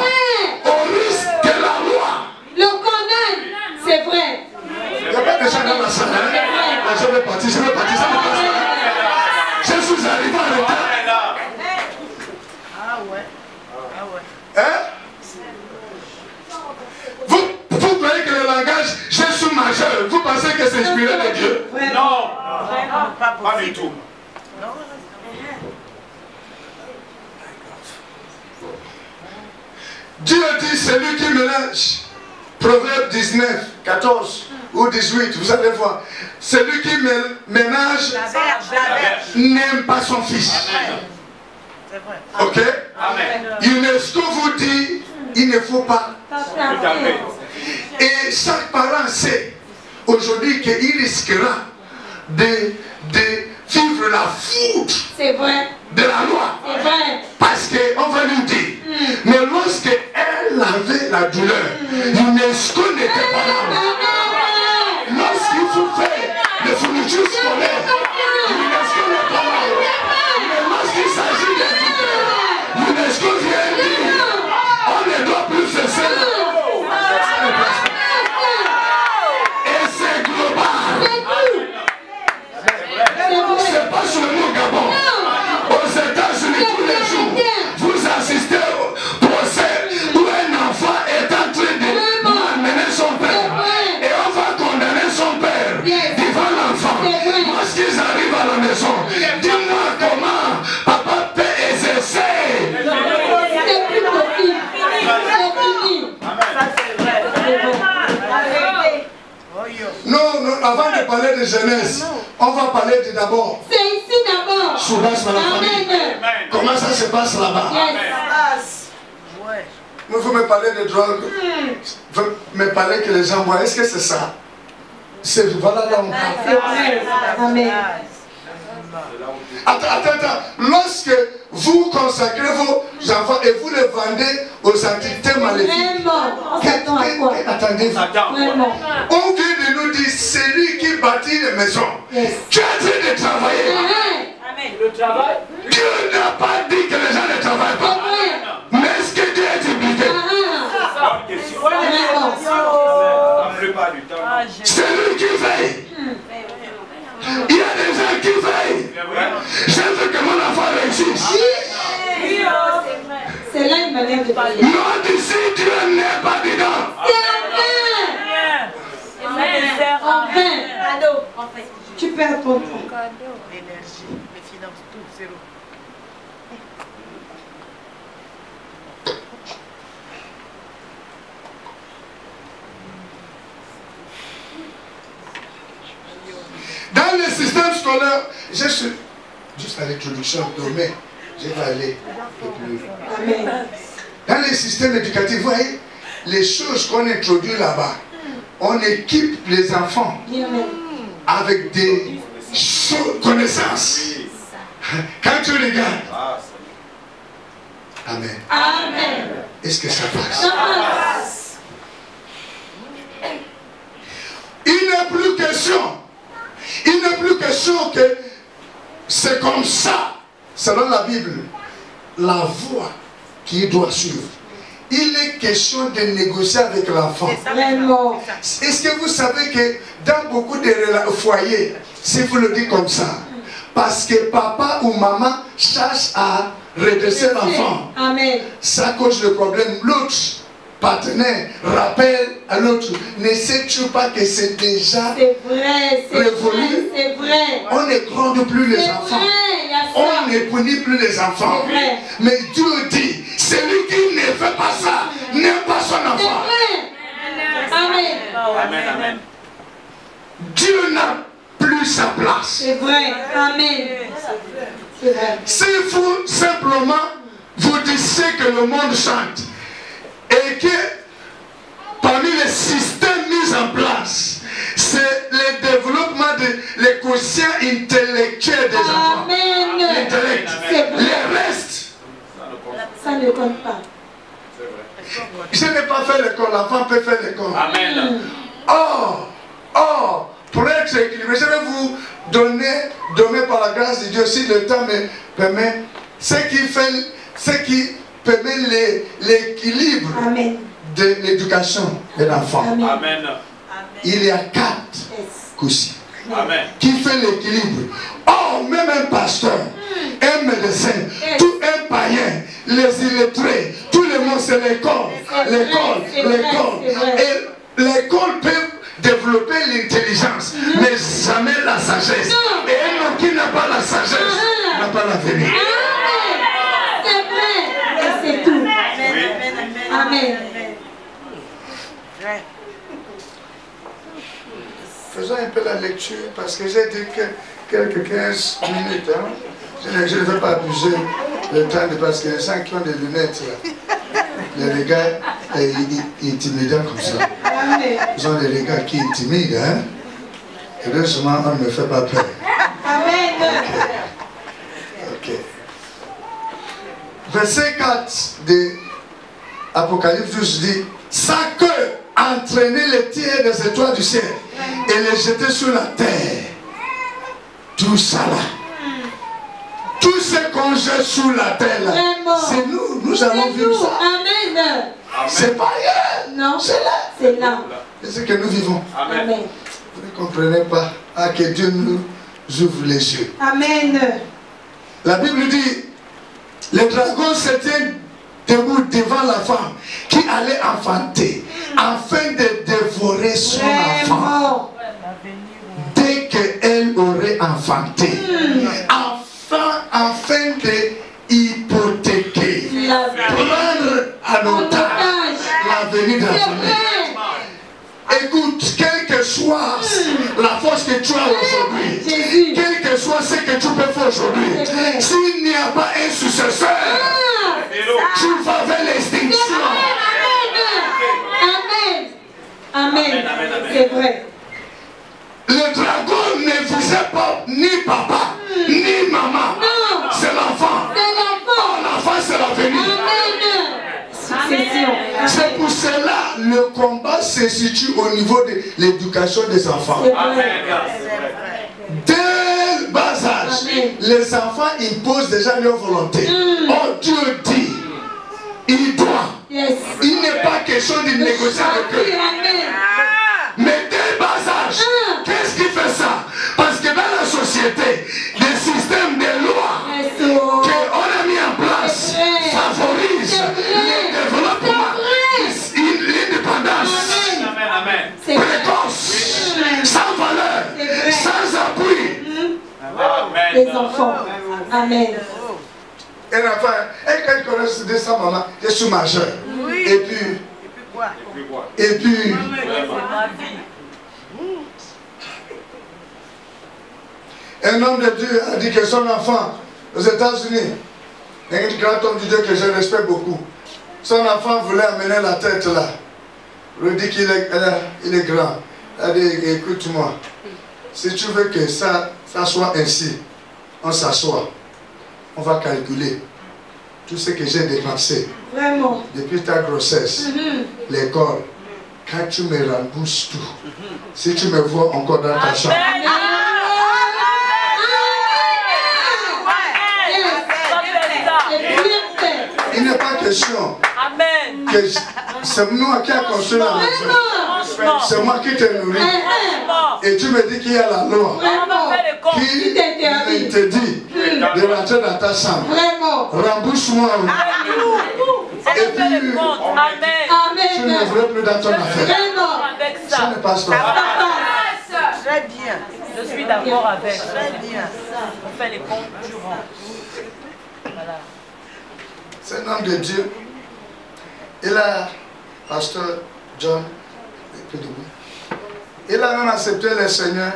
au risque que la loi Le condamne. C'est vrai. Il n'y a pas de gens dans la salle. Hein? Je vais partir, ça ne passe pas. Je suis arrivé en retard. Ah ouais. Ah ouais. Hein? Vous croyez que le langage, je suis majeur, vous pensez que c'est inspiré de Dieu? Non, Pas pas possible. du tout. Dieu dit, celui qui mélange, Proverbe 19, 14 ou 18, vous allez voir, celui qui ménage n'aime pas son fils. C'est vrai. Ok? Amen. UNESCO vous dit, il ne faut pas. Tout à fait. Et chaque parent sait aujourd'hui qu'il risquera de vivre la foudre C'est vrai. de la loi. C'est vrai. Parce qu'on va lui dire. Mais lorsqu'elle avait la douleur, l'UNESCO n'était pas là. Lorsqu'il faut faire les fournitures scolaires, l'UNESCO n'est pas là. Mais lorsqu'il s'agit des douleurs, l'UNESCO vient dire, on ne doit plus faire ça. Et c'est global. C'est pas seulement au Gabon. Aux États-Unis, tous les jours, vous assistez au procès où un enfant est en train de malmener son père. Et on va condamner son père devant l'enfant. Lorsqu'ils arrivent à la maison, dis-moi comment papa peut exercer. C'est plus possible. C'est fini. Ça c'est vrai. Non, non, avant de parler de jeunesse, on va parler d'abord. C'est ici d'abord. Souvent, c'est la famille. Amen. Comment ça se passe là-bas? Yes. Ouais. Vous me parlez de drogue, vous me parlez que les gens voient. Est-ce que c'est ça? C'est voilà là où on parle. C'est vrai. Amen. Attends. Lorsque vous consacrez vos enfants et vous les vendez aux entités maléfiques, Vraiment. On s'attend à quoi? attendez-vous. Vraiment. On vient de nous dire, c'est lui qui bâtit les maisons. Yes. Tu es en train de travailler. Amen. Le travail. Dieu n'a pas dit que les gens ne travaillent C'est pas. vrai. Mais est-ce que Dieu est impliqué? Bonne question. Vraiment. La plupart du temps. Ah, C'est lui qui veille. Il y a des gens qui veillent. Je veux que mon enfant réussisse. C'est là une manière de parler. Non, d'ici, Dieu n'est pas dedans. C'est vrai. En vain. Tu perds ton temps. L'énergie, les finances, tout, zéro. Dans le système scolaire, je suis juste à l'introduction, demain, je vais aller un peu plus loin. Amen. Dans le système éducatif, vous voyez, les choses qu'on introduit là-bas, on équipe les enfants Amen. avec des connaissances. Quand tu regardes, Amen. Amen. Est-ce que ça passe? Ça passe. Il n'est plus question. Il n'est plus question que c'est comme ça, selon la Bible, la voie qu'il doit suivre. Il est question de négocier avec l'enfant. Vraiment. Est-ce que vous savez que dans beaucoup de foyers, si vous le dites comme ça, parce que papa ou maman cherche à redresser l'enfant, Amen. ça cause le problème. L'autre partenaire rappelle à l'autre, ne sais-tu pas que c'est déjà C'est vrai. C'est vrai. révolu? C'est vrai. On ne gronde plus les C'est enfants. vrai. Il y a On ça. ne punit plus les enfants. C'est vrai. Mais Dieu dit, celui qui ne fait pas ça n'aime pas son C'est enfant. vrai. Amen. Amen, amen. Dieu n'a plus sa place. C'est vrai. Amen. C'est vrai. Si vous simplement vous disiez que le monde chante et que parmi les systèmes mis en place, c'est le développement les quotients intellectuels des enfants. Amen. L'intellect. C'est vrai. Les restes. Ça ne compte pas. Je n'ai pas fait l'école, l'enfant peut faire l'école. Amen. Or, pour être équilibré, je vais vous donner, par la grâce de Dieu, si le temps me permet, ce qui permet l'équilibre de l'éducation de l'enfant. Amen. Il y a 4 coussins qui fait l'équilibre. Or, même un pasteur, un médecin, tout un païen, les illettrés, tout le monde, c'est l'école. Et l'école peut développer l'intelligence, mais jamais la sagesse. Et un homme qui n'a pas la sagesse n'a pas l'avenir. C'est vrai. Et c'est tout. Amen. Faisons un peu la lecture parce que j'ai dit que quelques 15 minutes. Hein? Je ne vais pas abuser le temps parce qu'il y a des gens qui ont des lunettes. Là. Les regards intimidants comme ça. Ils ont des regards qui intimident. Hein? Et heureusement, on ne me fait pas peur. Amen. Ok. Verset 4 de Apocalypse 12 dit: sa queue entraînait les tiers des étoiles du ciel et les jeter sur la terre. Tout ça là. Tout ce qu'on jette sur la terre là, c'est nous. Nous allons vivre ça. Amen. C'est pas rien. Non. C'est là. C'est là. C'est ce que nous vivons. Amen. Vous ne comprenez pas. Ah, que Dieu nous ouvre les yeux. Amen. La Bible dit: le dragon se tient debout devant la femme qui allait enfanter, afin de dévorer son enfant dès qu'elle aurait enfanté, afin de hypothéquer, prendre en otage l'avenir de la famille. Écoute, quelle que soit la force que tu as aujourd'hui, quel que soit ce que tu peux faire aujourd'hui, s'il n'y a pas un successeur, tu vas vers l'extinction. Amen. C'est vrai. Le dragon ne vous est pas ni papa, ni maman. C'est l'enfant. Oh, l'enfant, c'est l'avenir. C'est pour cela le combat se situe au niveau de l'éducation des enfants. Dès le bas âge, les enfants imposent déjà leur volonté. Oh, Dieu dit, il doit. Il n'est pas question de négocier avec eux. Mais dès le bas âge, qu'est-ce qui fait ça? Parce que dans la société, des systèmes de lois qu'on a mis en place favorisent le développement, l'indépendance précoce, sans valeur, sans appui. Les enfants. Amen. Un enfant, quand il connaît de sa maman, je suis majeur. Et puis, un homme de Dieu a dit que son enfant, aux États-Unis, un grand homme de Dieu que je respecte beaucoup, son enfant voulait amener la tête là. Il lui dit qu'il est grand. Il a dit, écoute-moi, si tu veux que ça soit ainsi, on s'assoit, on va calculer tout ce que j'ai dépensé. Vraiment. Depuis ta grossesse, l'école, quand tu me rembourses tout, si tu me vois encore dans ta chambre. Il n'est pas question que c'est moi qui a construit la maison. C'est moi qui te nourris. Et tu me dis qu'il y a la loi qui t'interdit de rentrer dans ta chambre. Rembourse-moi. Et puis, tu ne veux plus dans ton affaire. Ça ne passe pas. Très bien. Je suis d'accord avec. Très bien. On fait les comptes du rang. Voilà. C'est un homme de Dieu. Il a, pasteur John, il a même accepté le Seigneur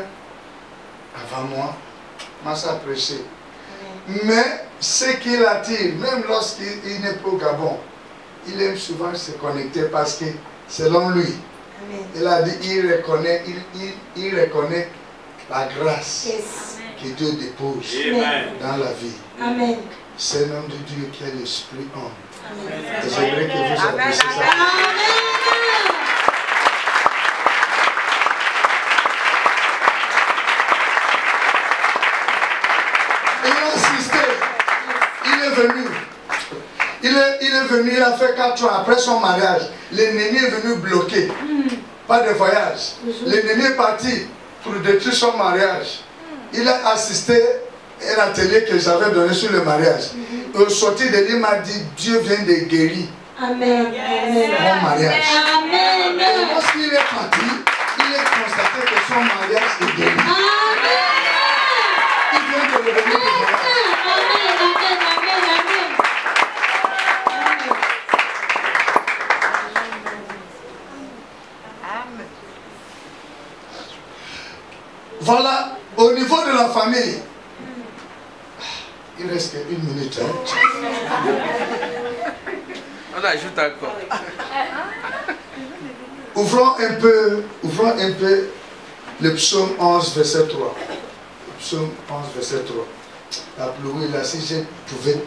avant moi, m'a prêché. Mais ce qui l'attire, même lorsqu'il n'est pas au Gabon, il aime souvent se connecter parce que, selon lui, il a dit, il reconnaît la grâce Yes. que Dieu dépose Amen. dans la vie. Amen. C'est le nom de Dieu qui est l'esprit homme. Amen. Et j'aimerais que vous appreciez ça. Il a assisté. Il est venu. Il est venu, il a fait 4 ans après son mariage. L'ennemi est venu bloquer. Pas de voyage. L'ennemi est parti pour détruire son mariage. Il a assisté à un atelier que j'avais donné sur le mariage. Au sortir de lui, il m'a dit, Dieu vient de guérir Amen. mon mariage. Amen. Et lorsqu'il est parti, il a constaté que son mariage est guéri. Amen. Il vient de revenir du voyage. Voilà, au niveau de la famille, il reste qu'une minute. On ajoute encore. Ouvrons un peu le psaume 11, verset 3. Le psaume 11, verset 3. La pluie, là, si je pouvais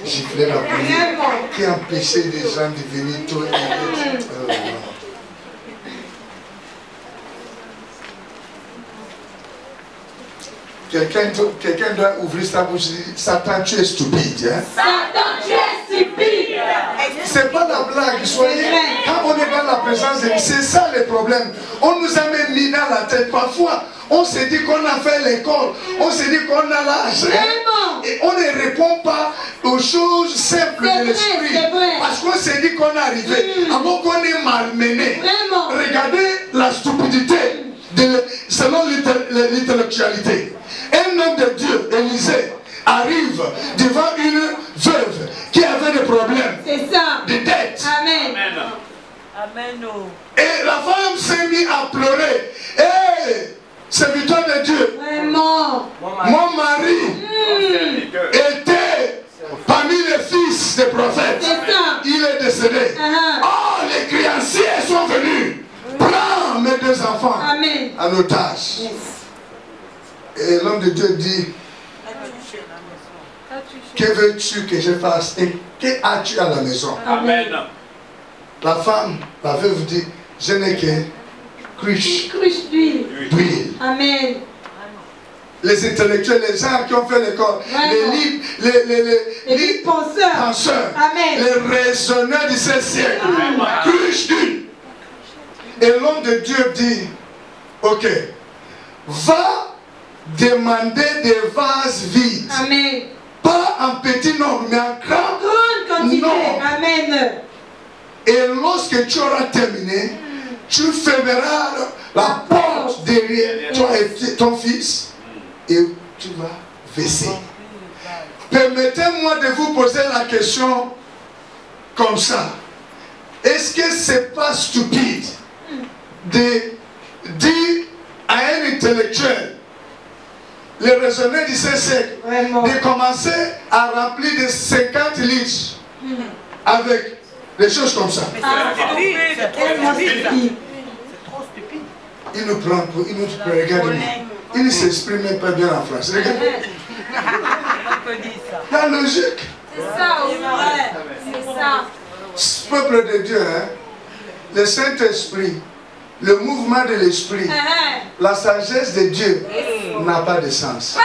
gifler la pluie, qui empêchait les gens de venir tôt et vite. Quelqu'un doit ouvrir sa bouche et dire, Satan, tu es stupide. Hein? Satan, tu es stupide. C'est pas la blague. Soyez, quand on est dans la présence de Dieu, c'est ça le problème. On nous a même mis dans la tête. Parfois, on se dit qu'on a fait l'école, on se dit qu'on a l'âge. Hein? Et on ne répond pas aux choses simples de l'esprit. Parce qu'on s'est dit qu'on est arrivé. Avant qu'on est malmené. Regardez la stupidité selon l'intellectualité. Un homme de Dieu, Élisée, arrive devant une veuve qui avait des problèmes, des dettes. Amen. Amen. Et la femme s'est mise à pleurer. Hé, serviteur de Dieu, Vraiment. mon mari était parmi les fils des prophètes. Il est décédé. Oh, les créanciers sont venus. Prends mes 2 enfants en otage. Et l'homme de Dieu dit, que veux-tu que je fasse et que as-tu à la maison? Amen. La femme, la veuve dit, je n'ai que cruche d'huile. Amen. Les intellectuels, les gens qui ont fait l'école, les penseurs, les raisonneurs du 16e siècle, cruche d'huile. Et l'homme de Dieu dit, ok, va demander des vases vides. Amen. Pas en petit nombre, mais en grande quantité. nombre. Amen. Et lorsque tu auras terminé, tu fermeras la porte derrière toi et ton fils et tu vas verser. Permettez-moi de vous poser la question comme ça. Est-ce que c'est pas stupide de dire à un intellectuel, les raisonneurs du 16e siècle, de commencer à remplir de 50 litres avec des choses comme ça? C'est trop stupide. Il nous prend pour, il nous regarde. Il ne s'exprime même pas bien en français. Regardez. La logique. C'est ça, c'est ça. Ce peuple de Dieu, hein, le Saint-Esprit, le mouvement de l'Esprit, la sagesse de Dieu n'a pas de sens.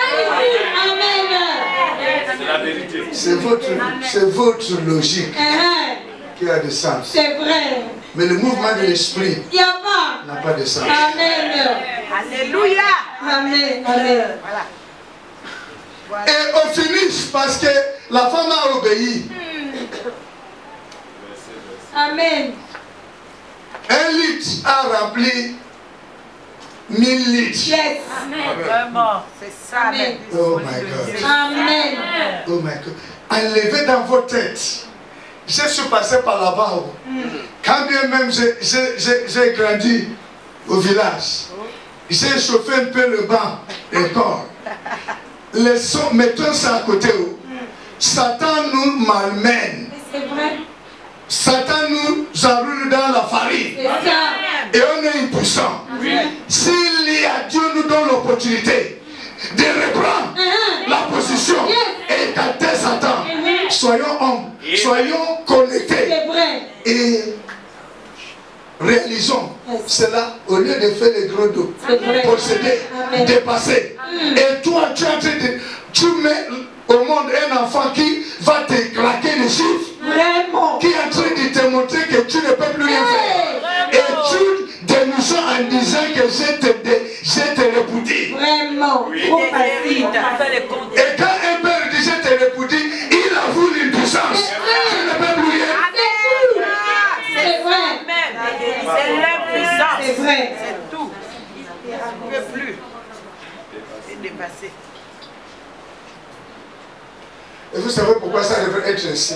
C'est la vérité. C'est votre logique qui a de sens. C'est vrai. Mais le mouvement de l'Esprit Il n'y a pas. n'a pas de sens. Amen. Alléluia. Amen. Amen. Et on finit parce que la femme a obéi. Amen. 1 litre a rempli 1000 litres. Yes. Vraiment. C'est ça. Amen. Oh my God. Amen. Oh my God. Enlevez dans vos têtes. Je suis passé par là-bas. Quand bien même j'ai grandi au village, j'ai chauffé un peu le banc, le corps. Mettons ça à côté. Satan nous malmène. C'est vrai. Satan nous enroule dans la farine. C'est ça. Et on est impuissant. S'il y a Dieu nous donne l'opportunité de reprendre la position et écarter Satan. Soyons humbles, soyons connectés. C'est vrai. Et réalisons cela au lieu de faire les gros dos, posséder, dépasser. Et toi, tu es en train de... Tu mets au monde un enfant qui va te claquer les chiffres. Vraiment. Qui est en train de te montrer que tu ne peux plus rien faire. Et tu dénonces en disant que je te répudié. Vraiment. Trop facile. Et quand un père dit je te répudié, il avoue l'impuissance. Tu ne peux plus rien. C'est vrai. C'est l'impuissance. C'est vrai. C'est tout. Il ne peut plus. C'est dépassé. Et vous savez pourquoi ça devrait être ainsi?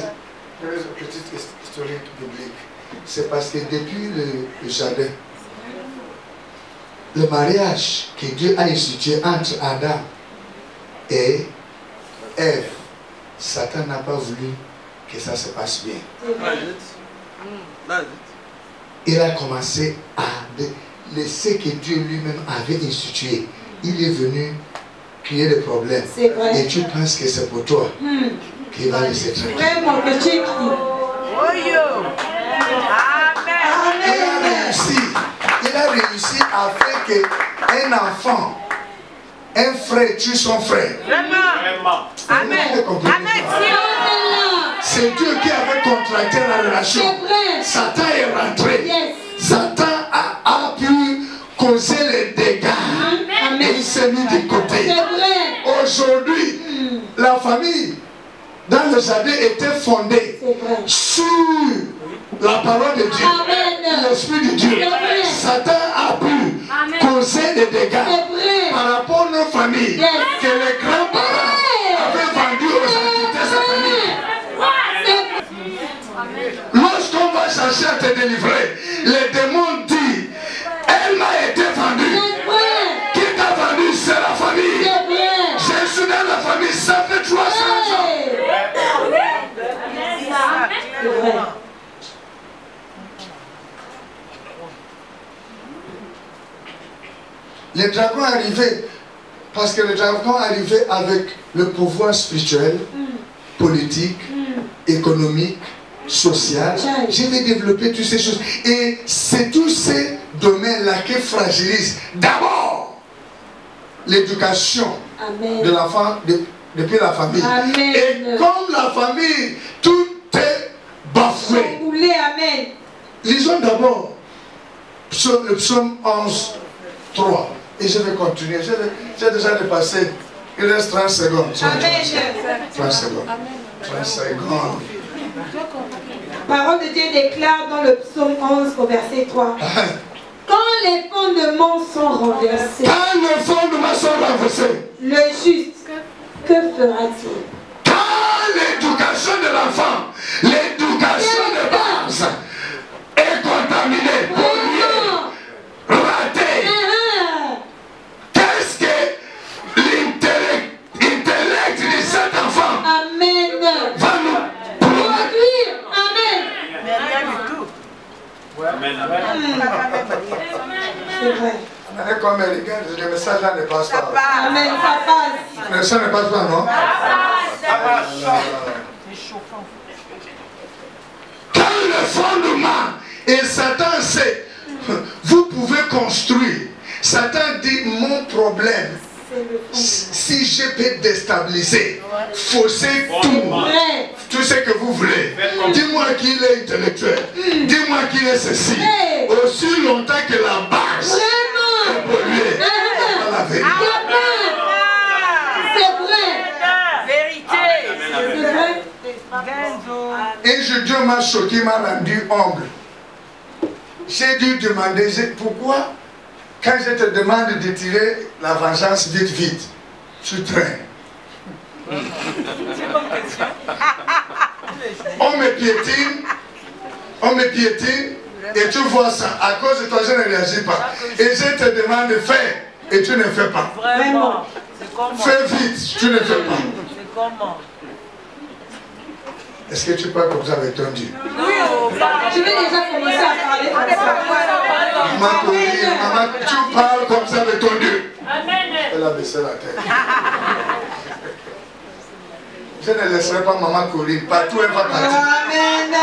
Une petite historique biblique. C'est parce que depuis le jardin, le mariage que Dieu a institué entre Adam et Ève, Satan n'a pas voulu que ça se passe bien. Il a commencé à laisser que Dieu lui-même avait institué. Il est venu créer des problèmes. Et tu penses que c'est pour toi qu'il va laisser tranquille. Vraiment, que tu écris. Il a réussi à faire qu'un enfant, un frère tue son frère. Vraiment. Amen. C'est Dieu qui avait contracté la relation. Satan est rentré. Satan a pu causer les dégâts. Et il s'est mis de côté. Aujourd'hui, la famille dans le jardin était fondée sur la parole de Dieu, l'Esprit de Dieu. Satan a pu causer des dégâts par rapport à nos familles que les grands-parents avaient vendu aux entités sataniques. Lorsqu'on va chercher à te délivrer, les démons disent, elle m'a été vendue. Qui t'a vendu? C'est la famille. Je suis dans la famille, ça fait 300 ans. Les dragons arrivaient, parce que les dragons arrivaient avec le pouvoir spirituel, politique, économique, social. Je vais développer toutes ces choses. Et c'est tous ces domaines-là qui fragilisent d'abord l'éducation de l'enfant depuis la famille. Et comme la famille, tout est bafoué. Amen. Lisons d'abord le psaume 11, 3. Et je vais continuer. J'ai déjà dépassé. Il reste 30 secondes. 30 secondes. 30 secondes. La parole de Dieu déclare dans le psaume 11 au verset 3. Quand les fondements sont renversés. Quand les fondements sont renversés. Le juste, que fera-t-il? Quand l'éducation de l'enfant, l'éducation de base est contaminée, polluée, ratée. Qu'est-ce que l'intellect de cet enfant va nous produire? Amen. Mais rien du tout. C'est vrai. Comme elle regarde, le message là ne passe pas. Amen, ça passe. Le message ne passe pas, non? C'est chauffant. Quand le fondement, et Satan sait, vous pouvez construire. Satan dit, mon problème, si je peux déstabiliser, fausser tout ce que vous voulez, dis-moi qu'il est intellectuel, dis-moi qu'il est ceci, aussi longtemps que la base est polluée, la vérité. C'est vrai. Vérité. C'est vrai. Et Dieu m'a choqué, m'a rendu humble. J'ai dû demander, pourquoi quand je te demande de tirer la vengeance vite, tu traînes. On me piétine, et tu vois ça. À cause de toi, je ne réagis pas. Et je te demande de faire, et tu ne fais pas. Vraiment. C'est comment? Fais vite, tu ne fais pas. C'est comment? Est-ce que tu parles comme ça avec ton Dieu? Je vais déjà commencer à parler comme ça. Maman, tu parles comme ça avec ton Dieu. Amen. Elle a baissé la tête. Je ne laisserai pas maman courir. Partout elle va partir. Amen.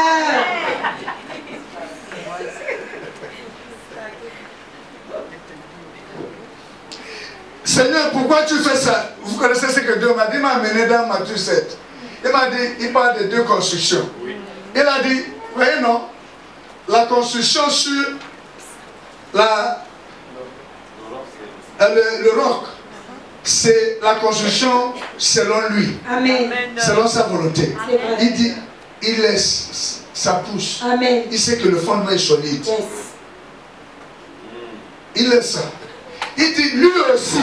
Seigneur, pourquoi tu fais ça? Vous connaissez ce que Dieu m'a dit? Il m'a amené dans Matthieu 7. Il m'a dit, il parle de deux constructions. Oui. Il a dit, vous voyez non? La construction sur le roc, c'est la construction selon lui. Amen. Selon sa volonté. Il dit, il laisse, ça pousse. Amen. Il sait que le fondement est solide. Yes. Il laisse ça. Il dit, lui aussi,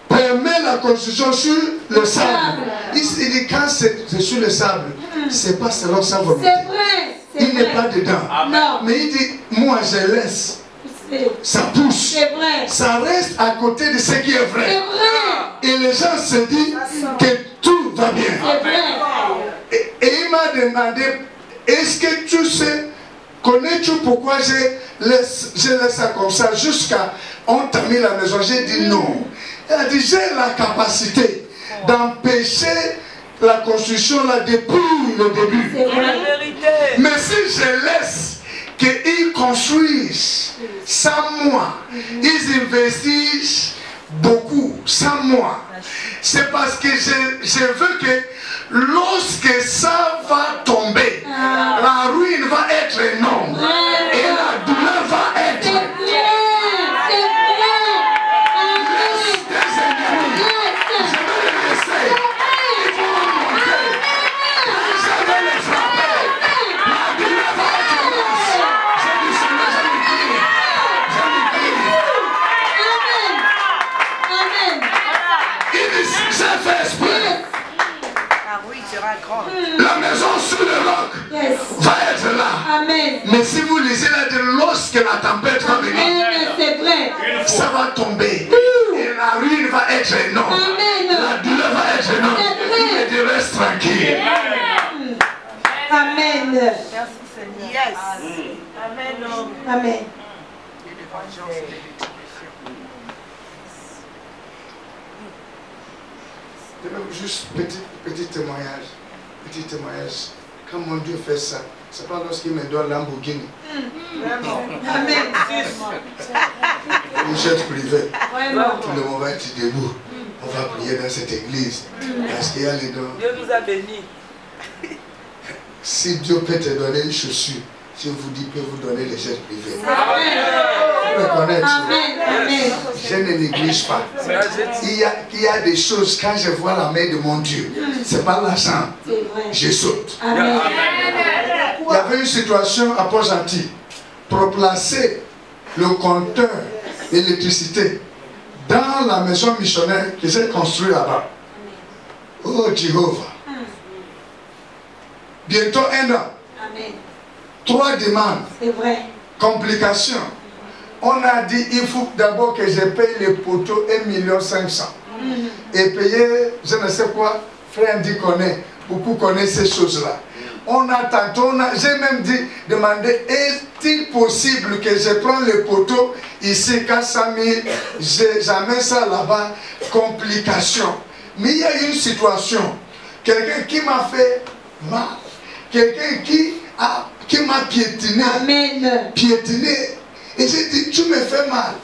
permet la construction sur le sable. Il dit, quand c'est sur le sable, c'est pas selon sa volonté. C'est vrai. Il n'est pas dedans. Non. Mais il dit, moi je laisse. Ça pousse. C'est vrai. Ça reste à côté de ce qui est vrai. C'est vrai. Et les gens se disent que tout va bien. C'est vrai. Et il m'a demandé, est-ce que tu sais, connais-tu pourquoi je laisse ça comme ça jusqu'à on t'a mis la maison? J'ai dit non. Elle a dit, j'ai la capacité d'empêcher la construction là depuis le début. C'est vrai. Mais si je laisse qu'ils construisent sans moi, ils investissent beaucoup sans moi, c'est parce que je veux que lorsque ça va tomber, la ruine va être énorme et la douleur va être. La maison sur le roc va être là. Amen. Mais si vous lisez là, lorsque la tempête va venir, c'est vrai. Ça va tomber. Et la ruine va être énorme. Amen. La douleur va être énorme. Et tu restes tranquille. Amen. Merci Seigneur. Yes. Amen. Amen. Juste petit témoignage. Petit témoignage. Quand mon Dieu fait ça, c'est pas lorsqu'il me donne Lamborghini. Amen. Une jet privée. Vraiment. Tout le monde va être debout. On va prier dans cette église. Parce qu'il y a les dons. Dieu nous a bénis. Si Dieu peut te donner une chaussure, je vous dis, peut vous donner les jets privés. Amen. Vous me connaissez. Amen. Amen. Je ne néglige pas. Il y a des choses, quand je vois la main de mon Dieu, c'est pas l'argent. Je saute. Amen. Il y avait une situation à Port-Gentil pour placer le compteur d'électricité dans la maison missionnaire que j'ai construite là-bas. Oh Jéhovah. Bientôt 1 an. Amen. 3 demandes. C'est vrai. Complications. On a dit il faut d'abord que je paye les poteaux 1,5 million. Et payer, je ne sais quoi, frère dit connaît, beaucoup connaissent ces choses-là. On a tantôt, j'ai même dit, demandé, est-il possible que je prenne les poteaux ici, 400 000, j'amène ça là-bas, complications. Mais il y a une situation, quelqu'un qui m'a fait mal, quelqu'un qui m'a piétiné. Amen. Piétiné. Et j'ai dit, tu me fais mal.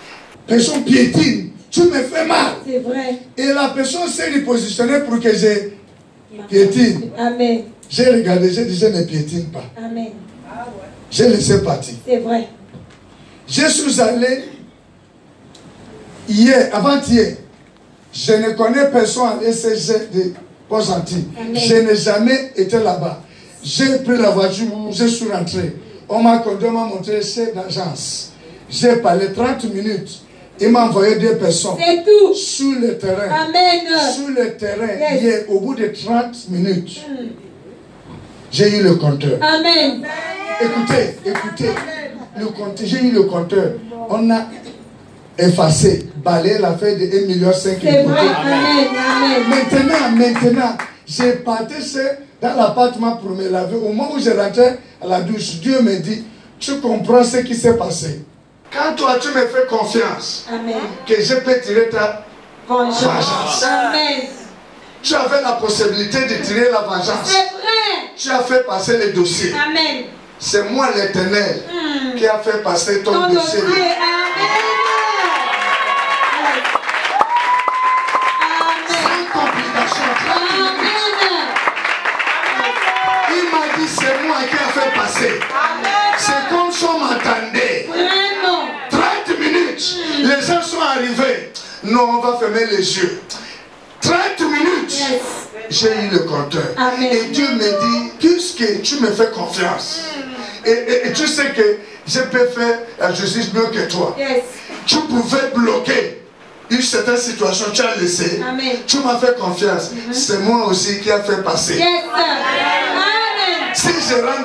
Personne piétine, tu me fais mal. C'est vrai. Et la personne s'est repositionnée pour que je piétine. Amen. J'ai regardé, j'ai dit, je ne piétine pas. Amen. J'ai laissé partir. C'est vrai. Je suis allé hier, avant-hier. Je ne connais personne à l'ECG de Port-Gentil. Je n'ai jamais été là-bas. J'ai pris la voiture, je suis rentré. On m'a montré chef d'agence. J'ai parlé 30 minutes. Il m'a envoyé 2 personnes. C'est tout. Sur le terrain. Amen. Sur le terrain. Hier, au bout de 30 minutes, j'ai eu le compteur. Amen. Écoutez. Le compteur, j'ai eu le compteur. On a effacé, balayé l'affaire de 1,5 million. C'est vrai. Amen. Maintenant, j'ai parti dans l'appartement pour me laver. Au moment où je rentrais à la douche, Dieu me dit, tu comprends ce qui s'est passé. Quand toi, tu me fais confiance, Amen. que je peux tirer vengeance. Amen. Tu avais la possibilité de tirer la vengeance. C'est vrai. Tu as fait passer les dossiers. Amen. C'est moi l'Éternel qui a fait passer ton dossier. Amen. Sans complication. Amen. Il m'a dit c'est moi qui a fait passer. C'est comme si on m'attendait. Vraiment. 30 minutes. Les gens sont arrivés. Non, on va fermer les yeux. 30 minutes. Yes. J'ai eu le compteur. Amen. Et Dieu me dit, puisque tu me fais confiance, et tu sais que je peux faire la justice mieux que toi. Yes. Tu pouvais bloquer une certaine situation, tu as laissé. Amen. Tu m'as fait confiance. C'est moi aussi qui a fait passer. Yes. Amen. Si je rentre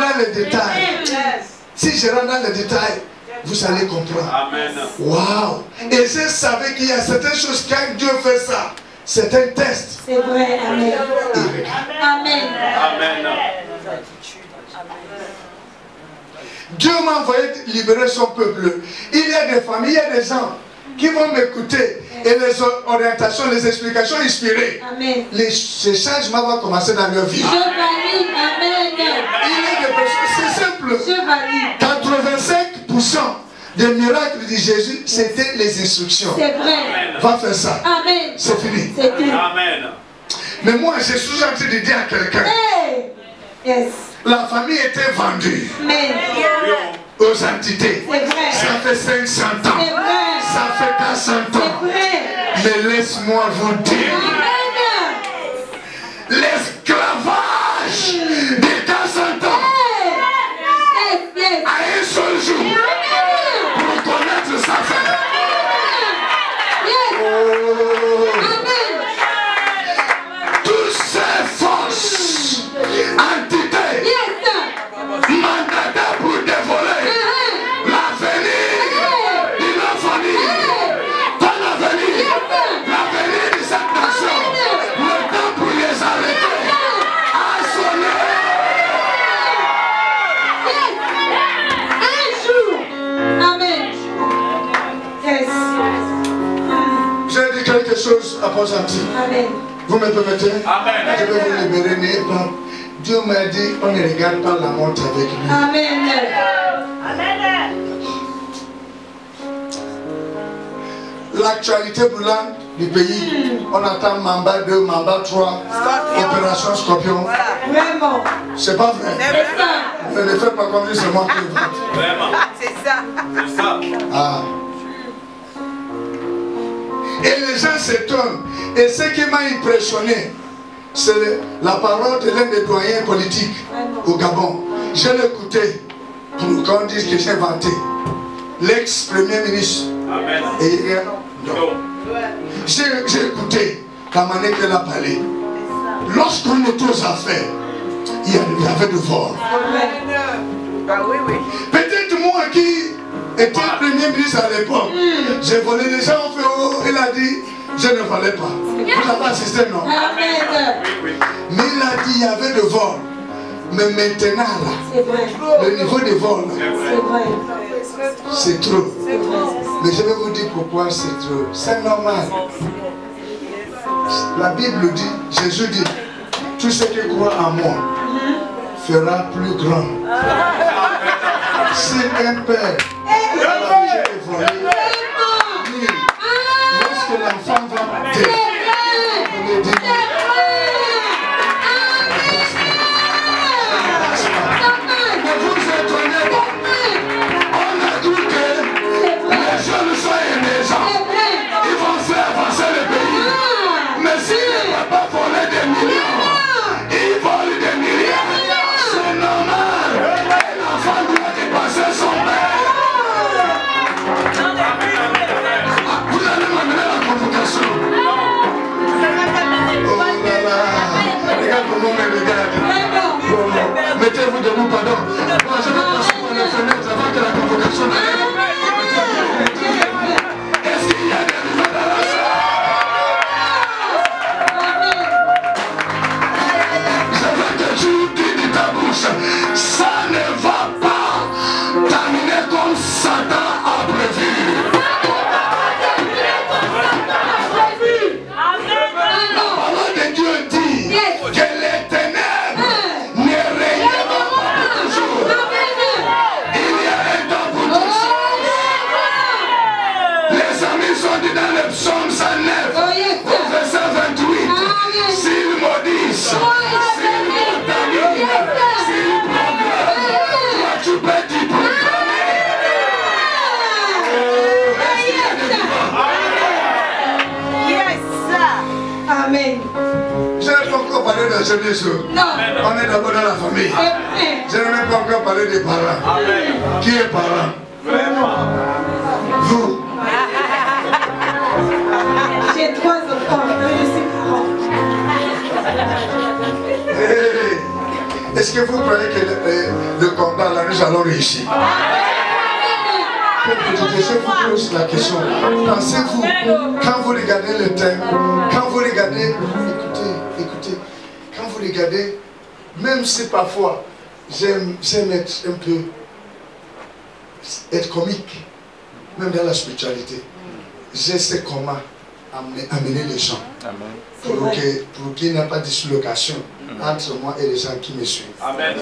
dans les détails, vous allez comprendre. Amen. Waouh! Et je savais qu'il y a certaines choses, quand Dieu fait ça, c'est un test. C'est vrai. Amen. Amen. Amen. Dieu m'a envoyé libérer son peuple. Il y a des familles, il y a des gens qui vont m'écouter. Et les orientations, les explications inspirées. Amen. Ces changements vont commencer dans leur vie. Je valide. Amen. Il y a des personnes, c'est simple. Je valide. 85% des miracles de Jésus, c'était les instructions. C'est vrai. Va faire ça. Amen. C'est fini. C'est tout. Amen. Mais moi, je suis en train de dire à quelqu'un, Hey. Yes. la famille était vendue Amen. aux entités. C'est vrai. Ça fait 500 ans. C'est vrai. Ça fait 400 ans. C'est vrai. Mais laisse-moi vous dire, Amen. l'esclavage de 400 ans Yes. Yes. à un seul jour Amen. pour connaître sa fin. Yes. Oh. Amen. Toutes ces forces, entités, Yes. mandataires pour dévoler l'avenir de la famille, ton avenir, l'avenir de cette nation, le temps pour les arrêter a sonné. Un jour. Amen. Yes. J'ai dit quelque chose à Port-Gentil. Amen. Vous me permettez? Amen. Je vais vous libérer. N'ayez pas. Dieu m'a dit, on ne regarde pas la montre avec lui. Amen. L'actualité brûlante du pays, on attend Mamba 2, Mamba 3, Opération Scorpion. Vraiment. C'est pas vrai. C'est ça. Ne le faites pas comme si c'est moi qui le vante. Vraiment. C'est ça. C'est ça. Ah. Et les gens s'étonnent. Et ce qui m'a impressionné, c'est la parole de l'un des doyens politiques au Gabon. Je l'ai écouté pour qu'on dise que j'ai inventé. L'ex-premier ministre. Amen. Et j'ai écouté la manière qu'elle a parlé. Lorsqu'on est aux affaires, il y avait de vol. Ah oui, oui. Peut-être moi qui étais premier ministre à l'époque, j'ai volé, les gens ont fait oh, il a dit, je ne volais pas. Vous n'avez pas assisté, non? Amen. Mais il a dit, il y avait de vol. Mais maintenant, là, C'est vrai. le niveau de vol, C'est vrai. c'est trop. C'est vrai. Mais je vais vous dire pourquoi c'est trop. C'est normal. La Bible dit, Jésus dit, tout ce qui croit en moi fera plus grand. Si un père a l'habitude de voler, lorsque l'enfant va monter, on lui dit, ne vous étonnez pas. On a cru que les jeunes sont émergents. Ils vont faire avancer le pays. Mais si les papas volaient des millions, ils volent des milliards. C'est normal. Et l'enfant doit dépasser son père. Vous allez m'amener la convocation. Oh là là. Regarde comment on me regarde. Mettez-vous debout, pardon. Moi, je vais passer par la fenêtre avant que la convocation n'arrive. Est-ce qu'il y a des nouvelles dans la salle? Je veux que tu dis de ta bouche, ça ne va pas terminer comme Satan a prévu. c'est bien sûr. Non. On est d'abord dans la famille. Je n'ai même pas encore parlé des parents. Amen. Qui est parent? Vraiment. Vous. J'ai 3 enfants, je suis parent. Hey. Est-ce que vous croyez que le combat là, nous allons réussir? Je vous pose la question. Pensez-vous, quand vous regardez le thème, quand vous regardez, écoutez, quand vous regardez, même si parfois j'aime être un peu, être comique, même dans la spiritualité, je sais comment amener les gens pour qu'il n'y ait pas de dislocation entre moi et les gens qui me suivent. Amen.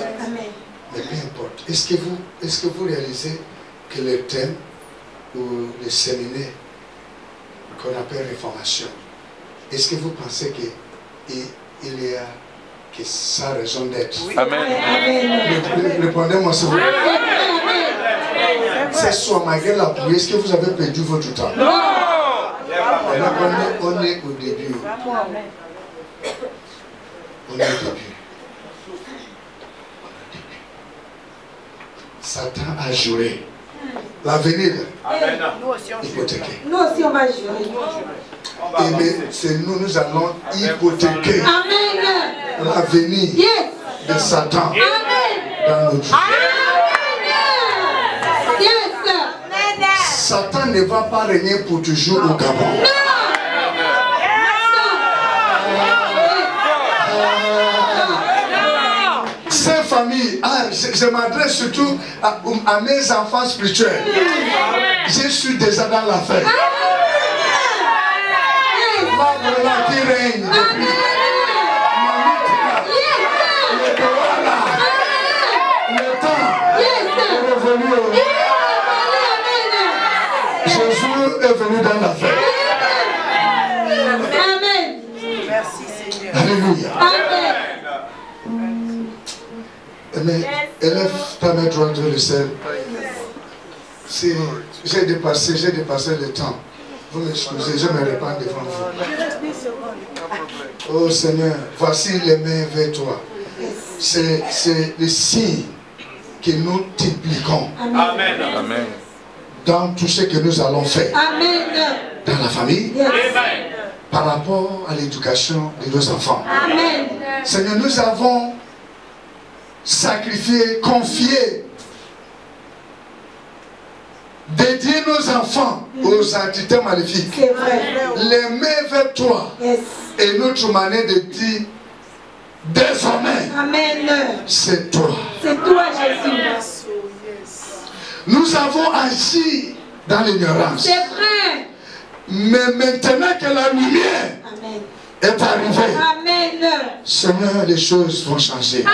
Mais peu importe. Est-ce que vous réalisez que le thème ou le séminaire qu'on appelle réformation, est-ce que vous pensez qu'il y a que sa raison d'être? Amen. Répondez-moi s'il vous plaît. C'est soit malgré la pluie, est-ce que vous avez perdu votre temps? Non. On est au début. On est au début. Satan a juré. L'avenir hypothéqué. Nous aussi on va jurer. Et c'est nous allons hypothéquer Amen. l'avenir de Satan dans notre vie. Satan ne va pas régner pour toujours au Gabon. Ces familles, je m'adresse surtout à mes enfants spirituels. Je suis déjà dans l'affaire. Voilà qui règne depuis. Le temps est revenu. Jésus est venu dans l'affaire. Amen. Merci Seigneur. Alléluia. Amen. Mais élève ta main droite vers le ciel. J'ai dépassé le temps. Vous m'excusez, je me répands devant vous. Oh Seigneur, voici les mains vers toi. C'est le signe que nous t'impliquons. Amen. Amen. Dans tout ce que nous allons faire. Amen. Dans la famille. Yes. Par rapport à l'éducation de nos enfants. Amen. Seigneur, nous avons sacrifié, confié, dédié nos enfants aux entités maléfiques. C'est vrai. Les mains vers toi. Yes. Et notre manière de dire, désormais, Amen. c'est toi. C'est toi Jésus. Nous avons agi dans l'ignorance. C'est vrai. Mais maintenant que la lumière Amen. est arrivée, Amen. Seigneur, les choses vont changer. Amen.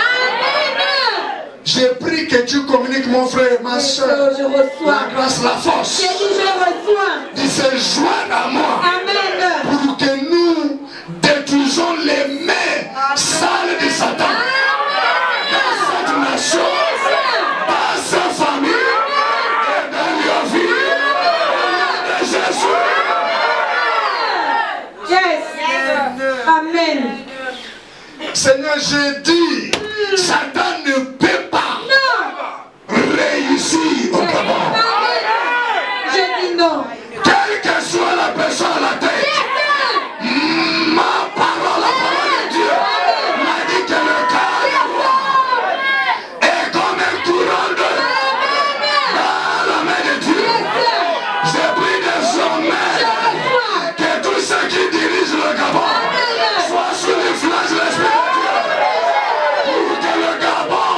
J'ai pris que tu communiques, mon frère, ma soeur, Je reçois. la grâce, la force, J'ai dit je reçois. de se joindre à moi Amen. pour que nous détruisons les mains sales de Satan dans cette nation, dans sa famille et dans leur vie. Au nom de Jésus. Yes. Amen. Seigneur, j'ai dit, Satan ne peut pas réussir au Gabon. Je dis non. Quelle que soit la personne à la tête, ma parole, la parole de Dieu, m'a dit que le calme est comme un courant d'eau dans la main de Dieu. J'ai pris désormais que tous ceux qui dirigent le Gabon soient sous l'influence de l'Esprit de Dieu pour que le Gabon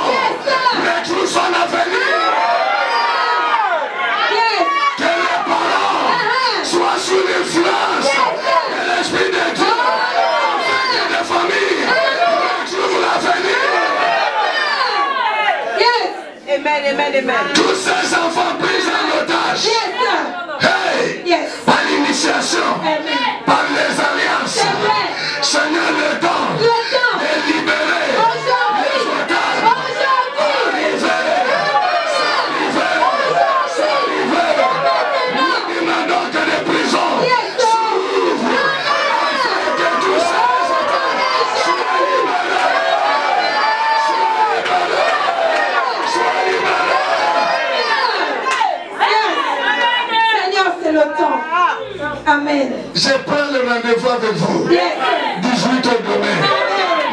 retrouve son avenir. Que les parents soient sous l'influence de l'Esprit de Dieu afin que les familles retrouvent l'avenir. Amen, amen, amen. Tous ces enfants pris en otage, hey, par l'initiation, par les alliances, Seigneur, le temps de libérer les otages. Nous demandons que les prisons s'ouvrent afin que tous ces otages soient libérés. Amen. Je prends le rendez-vous avec vous. 18 heures demain.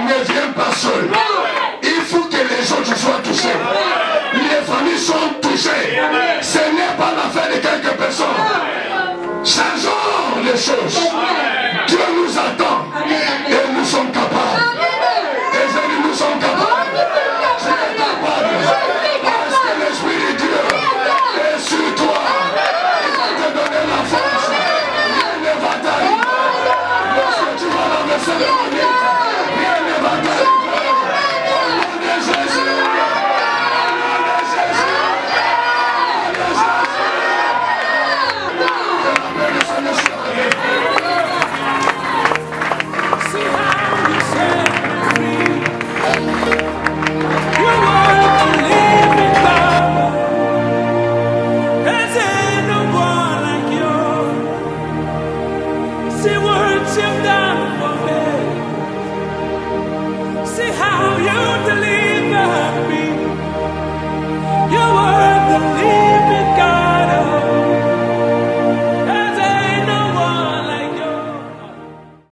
Ne viens pas seul. Il faut que les autres soient touchés. Les familles sont touchées.